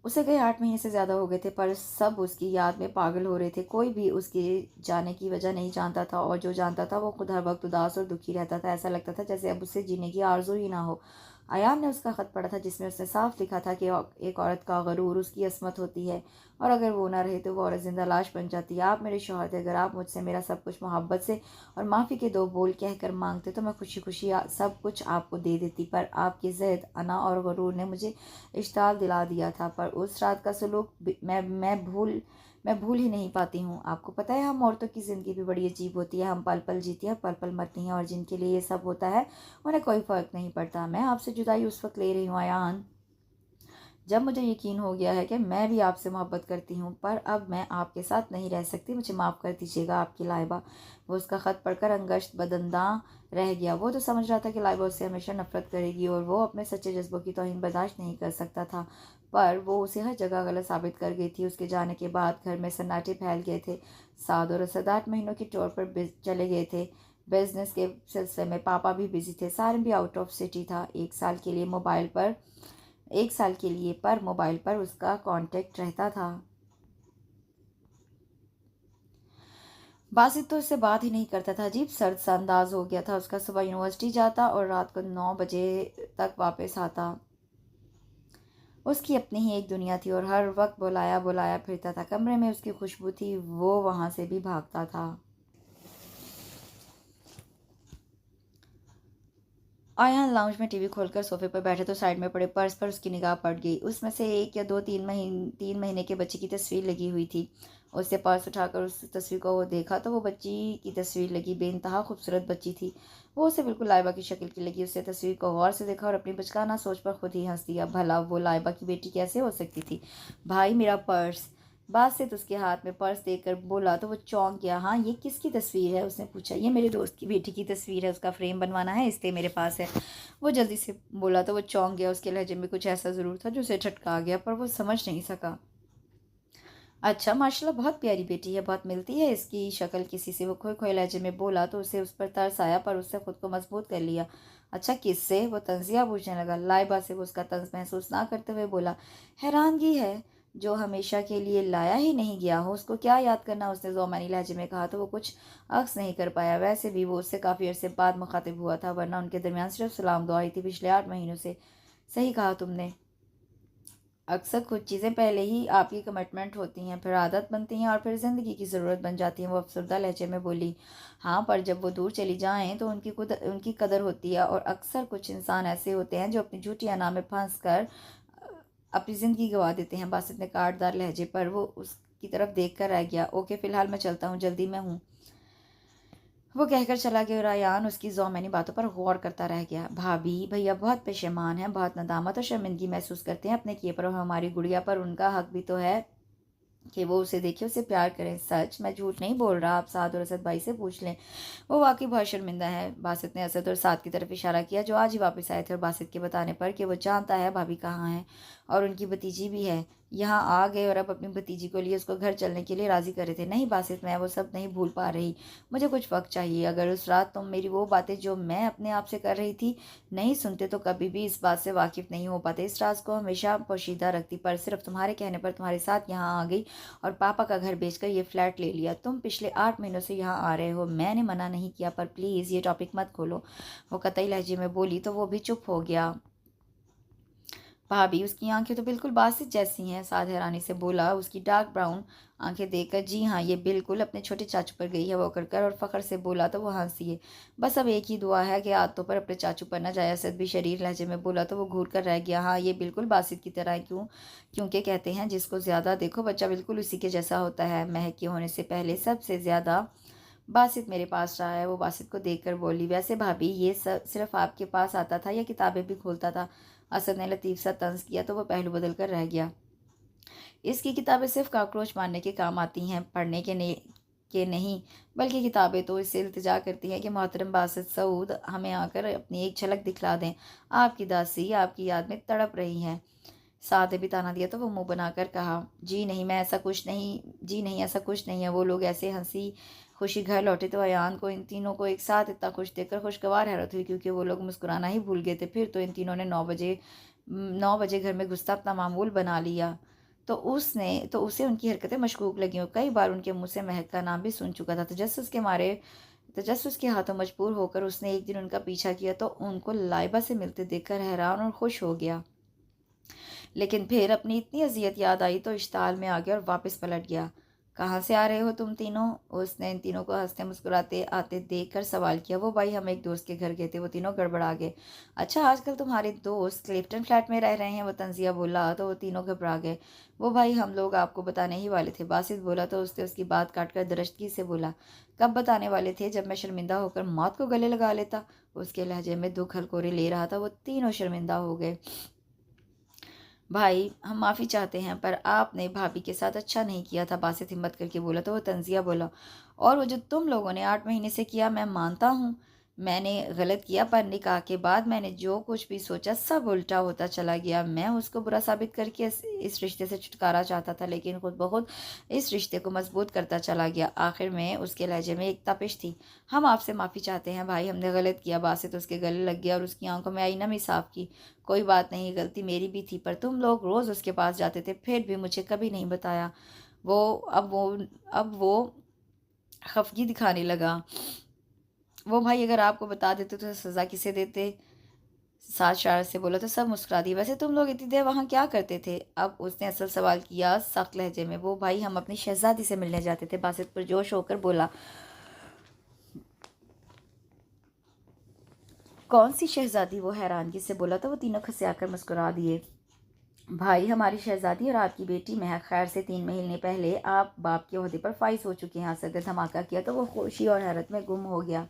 S1: उसे गए 8 महीने से ज़्यादा हो गए थे, पर सब उसकी याद में पागल हो रहे थे। कोई भी उसके जाने की वजह नहीं जानता था, और जो जानता था वो खुद हर वक्त उदास और दुखी रहता था। ऐसा लगता था जैसे अब उसे जीने की आरज़ू ही ना हो। अयान ने उसका ख़त पढ़ा था जिसमें उसने साफ लिखा था कि एक औरत का गरूर उसकी असमत होती है और अगर वो ना रहे तो वो औरत जिंदा लाश बन जाती है। आप मेरे शौहर थे, अगर आप मुझसे मेरा सब कुछ मोहब्बत से और माफ़ी के 2 बोल कहकर मांगते तो मैं खुशी खुशी सब कुछ आपको दे देती, पर आपकी ज़िद, अना और गरूर ने मुझे इश्ताल दिला दिया था। पर उस रात का सलूक मैं भूल ही नहीं पाती हूँ। आपको पता है हम औरतों की ज़िंदगी भी बड़ी अजीब होती है, हम पल पल जीती हैं, पल पल मरती हैं, और जिनके लिए ये सब होता है उन्हें कोई फ़र्क नहीं पड़ता। मैं आपसे जुदाई उस वक्त ले रही हूँ अयान जब मुझे यकीन हो गया है कि मैं भी आपसे मोहब्बत करती हूँ, पर अब मैं आपके साथ नहीं रह सकती, मुझे माफ़ कर दीजिएगा आपकी लाइबा। वो उसका ख़त पढ़कर अंगश्त बदंदा रह गया। वो तो समझ रहा था कि लाइबा उससे हमेशा नफरत करेगी और वो अपने सच्चे जज्बों की तौहीन बर्दाश्त नहीं कर सकता था, पर वो उसे हर जगह गलत साबित कर गई थी। उसके जाने के बाद घर में सन्नाटे फैल गए थे। साद और असद 8 महीनों की टूर पर चले गए थे। बिजनेस के सिलसिले में पापा भी बिजी थे, सारिम भी आउट ऑफ सिटी था। 1 साल के लिए पर मोबाइल पर उसका कांटेक्ट रहता था। बासित तो उससे बात ही नहीं करता था, अजीब सर्द सा अंदाज हो गया था उसका। सुबह यूनिवर्सिटी जाता और रात को 9 बजे तक वापस आता। उसकी अपनी ही एक दुनिया थी और हर वक्त बुलाया बुलाया फिरता था। कमरे में उसकी खुशबू थी, वो वहां से भी भागता था। आयान लाउंज में टीवी खोलकर सोफे पर बैठे तो साइड में पड़े पर्स पर उसकी निगाह पड़ गई। उसमें से एक या दो 3 महीने के बच्चे की तस्वीर लगी हुई थी। उससे पर्स उठाकर उस तस्वीर को वो देखा तो वो बच्ची की तस्वीर लगी। बेइंतहा खूबसूरत बच्ची थी, वो उसे बिल्कुल लाइबा की शक्ल की लगी। उससे तस्वीर को गौर से देखा और अपनी बचकाना सोच पर खुद ही हंस दिया। भला वो लाइबा की बेटी कैसे हो सकती थी? भाई मेरा पर्स। बासित उसके हाथ में पर्स देकर बोला तो वो चौंक गया। हाँ, ये किसकी तस्वीर है? उसने पूछा। ये मेरे दोस्त की बेटी की तस्वीर है, उसका फ्रेम बनवाना है इसलिए मेरे पास है। वो जल्दी से बोला तो वो चौंक गया। उसके लहजे में कुछ ऐसा ज़रूर था जो उसे झटका गया, पर वो समझ नहीं सका। अच्छा, माशाल्लाह, बहुत प्यारी बेटी है, बहुत मिलती है इसकी शक्ल किसी से। वो खोए खोए लहजे में बोला तो उसे उस पर तरस आया, पर उससे खुद को मजबूत कर लिया। अच्छा, किससे? वो तंजिया पूछने लगा। लाइबा से। वो उसका तंज महसूस ना करते हुए बोला। हैरानगी है, जो हमेशा के लिए लाया ही नहीं गया हो उसको क्या याद करना? उसने जोमानी लहजे में कहा तो वो कुछ अक्स नहीं कर पाया। वैसे भी वो उससे काफ़ी अरसे बाद मुखातिब हुआ था, वरना उनके दरमियान सिर्फ सलाम दुआ ही थी पिछले 8 महीनों से। सही कहा तुमने, अक्सर कुछ चीज़ें पहले ही आपकी कमिटमेंट होती हैं, फिर आदत बनती हैं और फिर ज़िंदगी की ज़रूरत बन जाती हैं। वो अफसरदा लहजे में बोली। हाँ, पर जब वो दूर चली जाएं तो उनकी कदर होती है, और अक्सर कुछ इंसान ऐसे होते हैं जो अपनी झूठी अना में फंस कर अपनी ज़िंदगी गंवा देते हैं। बासित ने काटदार लहजे पर वो उसकी तरफ देख कर रह गया। ओके, फ़िलहाल मैं चलता हूँ, जल्दी में हूँ, वो कहकर चला गया। और अयान उसकी ज़ौमानी बातों पर गौर करता रह गया। भाभी भैया बहुत पेशेमान हैं, बहुत नदामत और शर्मिंदगी महसूस करते हैं अपने किए पर, और हमारी गुड़िया पर उनका हक भी तो है कि वो उसे देखे, उसे प्यार करें। सच, मैं झूठ नहीं बोल रहा, आप साद और असद भाई से पूछ लें, वो वाकई बहुत शर्मिंदा है। बासित ने असद और साद की तरफ इशारा किया जो आज ही वापस आए थे, और बासित के बताने पर कि वो जानता है भाभी कहाँ है और उनकी भतीजी भी है, यहाँ आ गए और अब अपनी भतीजी को लिए उसको घर चलने के लिए राज़ी कर रहे थे। नहीं बासित, मैं वो सब नहीं भूल पा रही, मुझे कुछ वक्त चाहिए। अगर उस रात तुम मेरी वो बातें जो मैं अपने आप से कर रही थी नहीं सुनते तो कभी भी इस बात से वाकिफ़ नहीं हो पाते। इस राज को हमेशा पोशीदा रखती, पर सिर्फ तुम्हारे कहने पर तुम्हारे साथ यहाँ आ गई और पापा का घर बेचकर ये फ्लैट ले लिया। तुम पिछले 8 महीनों से यहाँ आ रहे हो, मैंने मना नहीं किया, पर प्लीज़ ये टॉपिक मत खोलो, वो कतई लहजे में बोली तो वो भी चुप हो गया। भाभी, उसकी आंखें तो बिल्कुल बासित जैसी हैं, साद हैरानी से बोला। उसकी डार्क ब्राउन आंखें देखकर। जी हाँ, ये बिल्कुल अपने छोटे चाचू पर गई है, वो कर और फ़ख्र से बोला तो वो हंस दिए। बस अब एक ही दुआ है कि आदतों पर अपने चाचू पर न जाए। असद भी शरीर लहजे में बोला तो वो घूर कर रह गया। हाँ, ये बिल्कुल बासित की तरह है। क्योंकि कहते हैं जिसको ज़्यादा देखो बच्चा बिल्कुल उसी के जैसा होता है। महक के होने से पहले सबसे ज़्यादा बासित मेरे पास रहा है। वो बासित को देखकर बोली। वैसे भाभी, ये सब सिर्फ आपके पास आता था या किताबें भी खोलता था? असद ने लतीफ़ सा तंज किया तो वो पहलू बदल कर रह गया। इसकी किताबें सिर्फ काकरोच मारने के काम आती हैं, पढ़ने के नहीं, बल्कि किताबें तो इससे इल्तिजा करती हैं कि मोहतरम बासित सऊद हमें आकर अपनी एक झलक दिखला दें, आपकी दासी आपकी याद में तड़प रही है। साथ भी ताना दिया तो वो मुंह बनाकर कहा, जी नहीं, मैं ऐसा कुछ नहीं, जी नहीं, ऐसा कुछ नहीं है। वो लोग ऐसे हंसी खुशी घर लौटे तो अयान को इन तीनों को एक साथ इतना खुश देखकर खुशगवार हैरत हुई, क्योंकि वो लोग मुस्कुराना ही भूल गए थे। फिर तो इन तीनों ने 9 बजे घर में घुसता अपना मामूल बना लिया। तो उसे उनकी हरकतें मशकूक लगी और कई बार उनके मुंह से महक का नाम भी सुन चुका था। तजस्सुस के मारे तजस्सुस के हाथों मजबूर होकर उसने एक दिन उनका पीछा किया तो उनको लाइबा से मिलते देखकर हैरान और खुश हो गया, लेकिन फिर अपनी इतनी अजियत याद आई तो इश्ताल में आ गया और वापस पलट गया। कहाँ से आ रहे हो तुम तीनों? उसने इन तीनों को हंसते मुस्कुराते आते देख कर सवाल किया। वो भाई हम एक दोस्त के घर गए थे। वो तीनों गड़बड़ा गए। अच्छा, आजकल तुम्हारे दोस्त क्लिफ्टन फ्लैट में रह रहे हैं? वो तंजिया बोला तो वो तीनों घबरा गए। वो भाई हम लोग आपको बताने ही वाले थे। बासित बोला तो उसने उसकी बात काट कर दरश्तगी से बोला, कब बताने वाले थे? जब मैं शर्मिंदा होकर मौत को गले लगा लेता। उसके लहजे में दुख हलकोरे ले रहा था। वो तीनों शर्मिंदा हो गए। भाई हम माफ़ी चाहते हैं पर आपने भाभी के साथ अच्छा नहीं किया था, बासित हिम्मत करके बोला तो वो तंजिया बोला, और वो जो तुम लोगों ने 8 महीने से किया मैं मानता हूँ मैंने गलत किया, पर निकाह के बाद मैंने जो कुछ भी सोचा सब उल्टा होता चला गया। मैं उसको बुरा साबित करके इस रिश्ते से छुटकारा चाहता था, लेकिन खुद ब खुद इस रिश्ते को मजबूत करता चला गया। आखिर में उसके लहजे में एक तपिश थी। हम आपसे माफ़ी चाहते हैं भाई, हमने गलत किया। बासित उसके गले लग गया और उसकी आंखों में आई नमी साफ की। कोई बात नहीं, गलती मेरी भी थी, पर तुम लोग रोज़ उसके पास जाते थे, फिर भी मुझे कभी नहीं बताया। वो अब वो खफगी दिखाने लगा। वो भाई अगर आपको बता देते तो सज़ा किसे देते? साथ शरारत से बोला तो सब मुस्कुरा दिए। वैसे तुम लोग इतनी देर वहाँ क्या करते थे? अब उसने असल सवाल किया सख्त लहजे में। वो भाई हम अपनी शहजादी से मिलने जाते थे। बासित पुरजोश होकर बोला, कौन सी शहजादी? वो हैरानगी से बोला तो वो तीनों खसे आकर मुस्कुरा दिए। भाई हमारी शहजादी और आपकी बेटी महक खैर से 3 महीने पहले आप बाप के ओहदे पर फाइज हो चुके हैं। असद ने धमाका किया तो वो खुशी और हैरत में गुम हो गया।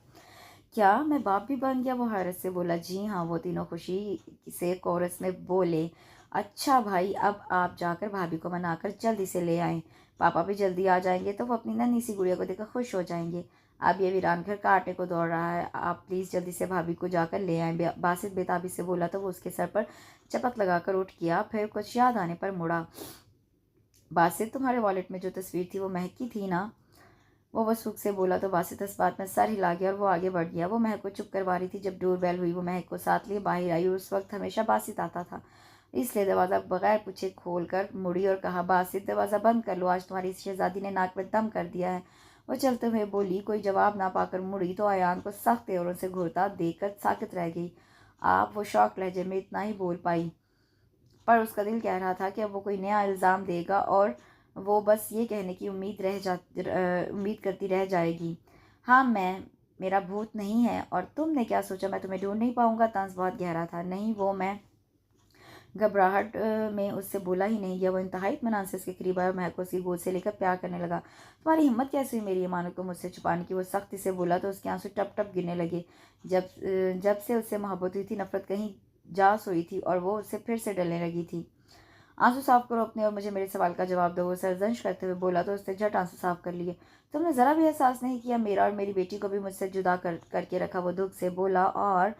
S1: क्या मैं बाप भी बन गया? वो हैरत से बोला। जी हाँ, वो तीनों खुशी से कोरस में बोले। अच्छा भाई, अब आप जाकर भाभी को मनाकर जल्दी से ले आएं। पापा भी जल्दी आ जाएंगे तो वो अपनी नन्ही सी गुड़िया को देखकर खुश हो जाएंगे। अब ये वीरान घर काटने को दौड़ रहा है, आप प्लीज़ जल्दी से भाभी को जाकर ले आएं। बासित बेताबी से बोला तो वो उसके सर पर चपत लगाकर उठ गया। फिर कुछ याद आने पर मुड़ा। बासित, तुम्हारे वॉलेट में जो तस्वीर थी वो महक की थी ना? वो वसूख से बोला तो बासित इस बात में सर हिला गया और वो आगे बढ़ गया। वो महक को चुप करवा रही थी। जब डोर बेल हुई वो महक को साथ लिए बाहर आई और उस वक्त हमेशा बासित आता था, इसलिए दरवाज़ा बगैर पूछे खोल कर मुड़ी और कहा, बासित दरवाज़ा बंद कर लो, आज तुम्हारी शहजादी ने नाक में दम कर दिया है। वो चलते हुए बोली। कोई जवाब ना पाकर मुड़ी तो अयान को सख्त तेवरों से घूरता देखकर साकित रह गई। आप वो शौक लहजे में इतना ही बोल पाई, पर उसका दिल कह रहा था कि अब वो कोई नया इल्ज़ाम देगा और वो बस ये कहने की उम्मीद करती रह जाएगी, हाँ मेरा भूत नहीं है। और तुमने क्या सोचा मैं तुम्हें ढूंढ नहीं पाऊंगा? तंज बहुत गहरा था। नहीं, वो मैं घबराहट में उससे बोला ही नहीं गया। वो इंतहाई इत्मीनान से उसके करीब आया और महक को उसकी गोद से लेकर प्यार करने लगा। तुम्हारी हिम्मत कैसे हुई मेरी ईमानत को मुझसे छुपाने की? वो सख्ती से बोला तो उसके आंसू टप टप गिरने लगे। जब से उससे मोहब्बत हुई थी नफरत कहीं जा सोई थी और वो उससे फिर से डरने लगी थी। आंसू साफ करो अपने और मुझे मेरे सवाल का जवाब दो। वो सरजंश करते हुए बोला तो उसने झट आंसू साफ कर लिए। तुमने ज़रा भी एहसास नहीं किया मेरा और मेरी बेटी को भी मुझसे जुदा करके रखा? वो दुख से बोला और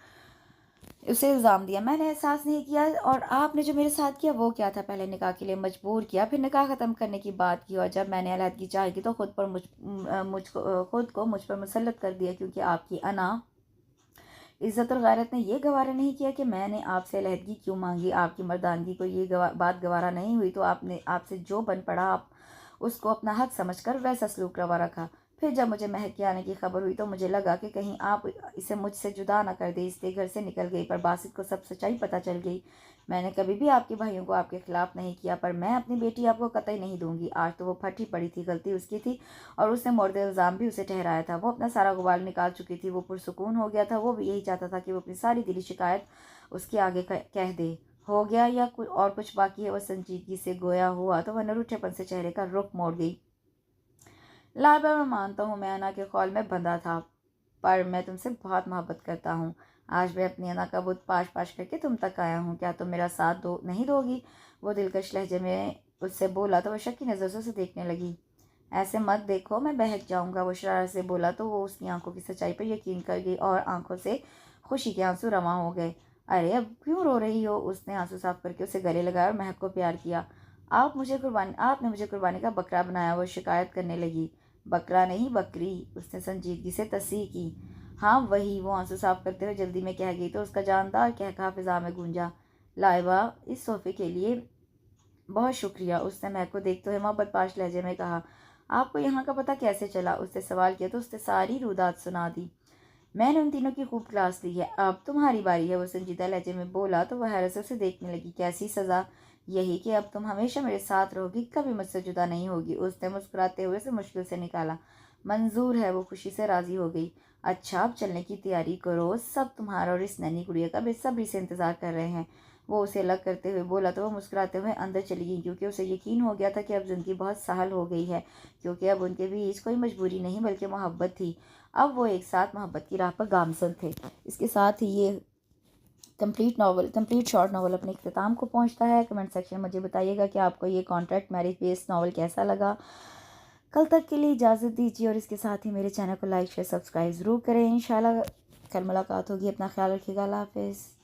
S1: उसे इल्ज़ाम दिया। मैंने एहसास नहीं किया, और आपने जो मेरे साथ किया वो क्या था? पहले निकाह के लिए मजबूर किया, फिर निकाह ख़त्म करने की बात की, और जब मैंने अलहदगी चाही तो खुद को मुझ पर मुसल्लत कर दिया, क्योंकि आपकी अना इज़्ज़त और गैरत ने यह गवारा नहीं किया कि मैंने आपसे अलहदगी क्यों मांगी। आपकी मर्दानगी को ये बात गवारा नहीं हुई तो आपने आपसे जो बन पड़ा आप उसको अपना हक समझकर वैसा सलूक रवा रखा। फिर जब मुझे महक के आने की खबर हुई तो मुझे लगा कि कहीं आप इसे मुझसे जुदा ना कर दे, इसलिए घर से निकल गई। पर बासित को सब सच्चाई पता चल गई। मैंने कभी भी आपके भाइयों को आपके खिलाफ नहीं किया, पर मैं अपनी बेटी आपको कतई नहीं दूंगी। आज तो वो फटी पड़ी थी, गलती उसकी थी और उसने मोर्द इल्ज़ाम भी उसे ठहराया था। वो अपना सारा गुबार निकाल चुकी थी, वो पुरसुकून हो गया था। वो भी यही चाहता था कि वो अपनी सारी दिली शिकायत उसके आगे कह दे। हो गया या और कुछ बाकी है? वो संजीदगी से गोया हुआ तो वह नरूठेपन से चेहरे का रुख मोड़ गई। लाइबा, मैं मानता हूँ मैं अना के ख्याल में बंधा था, पर मैं तुमसे बहुत मोहब्बत करता हूँ। आज मैं अपनी अना का बुत पाश पाश करके तुम तक आया हूँ, क्या तुम मेरा साथ नहीं दोगी? वो दिलकश लहजे में उससे बोला तो वह शक्की नज़र से उसे देखने लगी। ऐसे मत देखो, मैं बहक जाऊँगा। वो शरारत से बोला तो वो उसकी आंखों की सच्चाई पर यकीन कर गई और आंखों से खुशी के आंसू रवां हो गए। अरे अब क्यों रो रही हो? उसने आंसू साफ करके उसे गले लगाया और महक को प्यार किया। आपने मुझे कुर्बानी का बकरा बनाया। वो शिकायत करने लगी। बकरा नहीं, बकरी, उसने संजीदगी से तस्दीक की। हाँ वही, वो आंसू साफ करते हुए जल्दी में कह गई तो उसका जानदार कहकहा फिजा में गूंजा। लाइबा, इस सोफ़े के लिए बहुत शुक्रिया, उसने महक को देखते हुए मोहब्बत पाश लहजे में कहा। आपको यहाँ का पता कैसे चला? उसने सवाल किया तो उसने सारी रुदात सुना दी। मैंने उन तीनों की खूब क्लास ली है, अब तुम्हारी बारी है, वो संजीदा लहजे में बोला। तो वह हैरत से उसे देखने लगी। कैसी सज़ा? यही कि अब तुम हमेशा मेरे साथ रहोगी, कभी मुझसे जुदा नहीं होगी, उसने मुस्कुराते हुए से मुश्किल से निकाला। मंजूर है, वो खुशी से राजी हो गई। अच्छा, अब चलने की तैयारी करो, सब तुम्हारा और इस नन्ही गुड़िया का बेसब्री से इंतजार कर रहे हैं। वो उसे अलग करते हुए बोला तो वह मुस्कुराते हुए अंदर चली गई, क्योंकि उसे यकीन हो गया था कि अब ज़िंदगी बहुत सहल हो गई है, क्योंकि अब उनके बीच कोई मजबूरी नहीं बल्कि मोहब्बत थी। अब वो एक साथ मोहब्बत की राह पर गामजन थे। इसके साथ ही ये कंप्लीट शॉर्ट नॉवल अपने इख्तिताम को पहुंचता है। कमेंट सेक्शन में मुझे बताइएगा कि आपको ये कॉन्ट्रैक्ट मैरिज बेस्ड नॉवल कैसा लगा। कल तक के लिए इजाज़त दीजिए और इसके साथ ही मेरे चैनल को लाइक शेयर सब्सक्राइब ज़रूर करें। इंशाल्लाह कल मुलाकात होगी। अपना ख्याल रखिएगा। अल्लाह हाफ़िज़।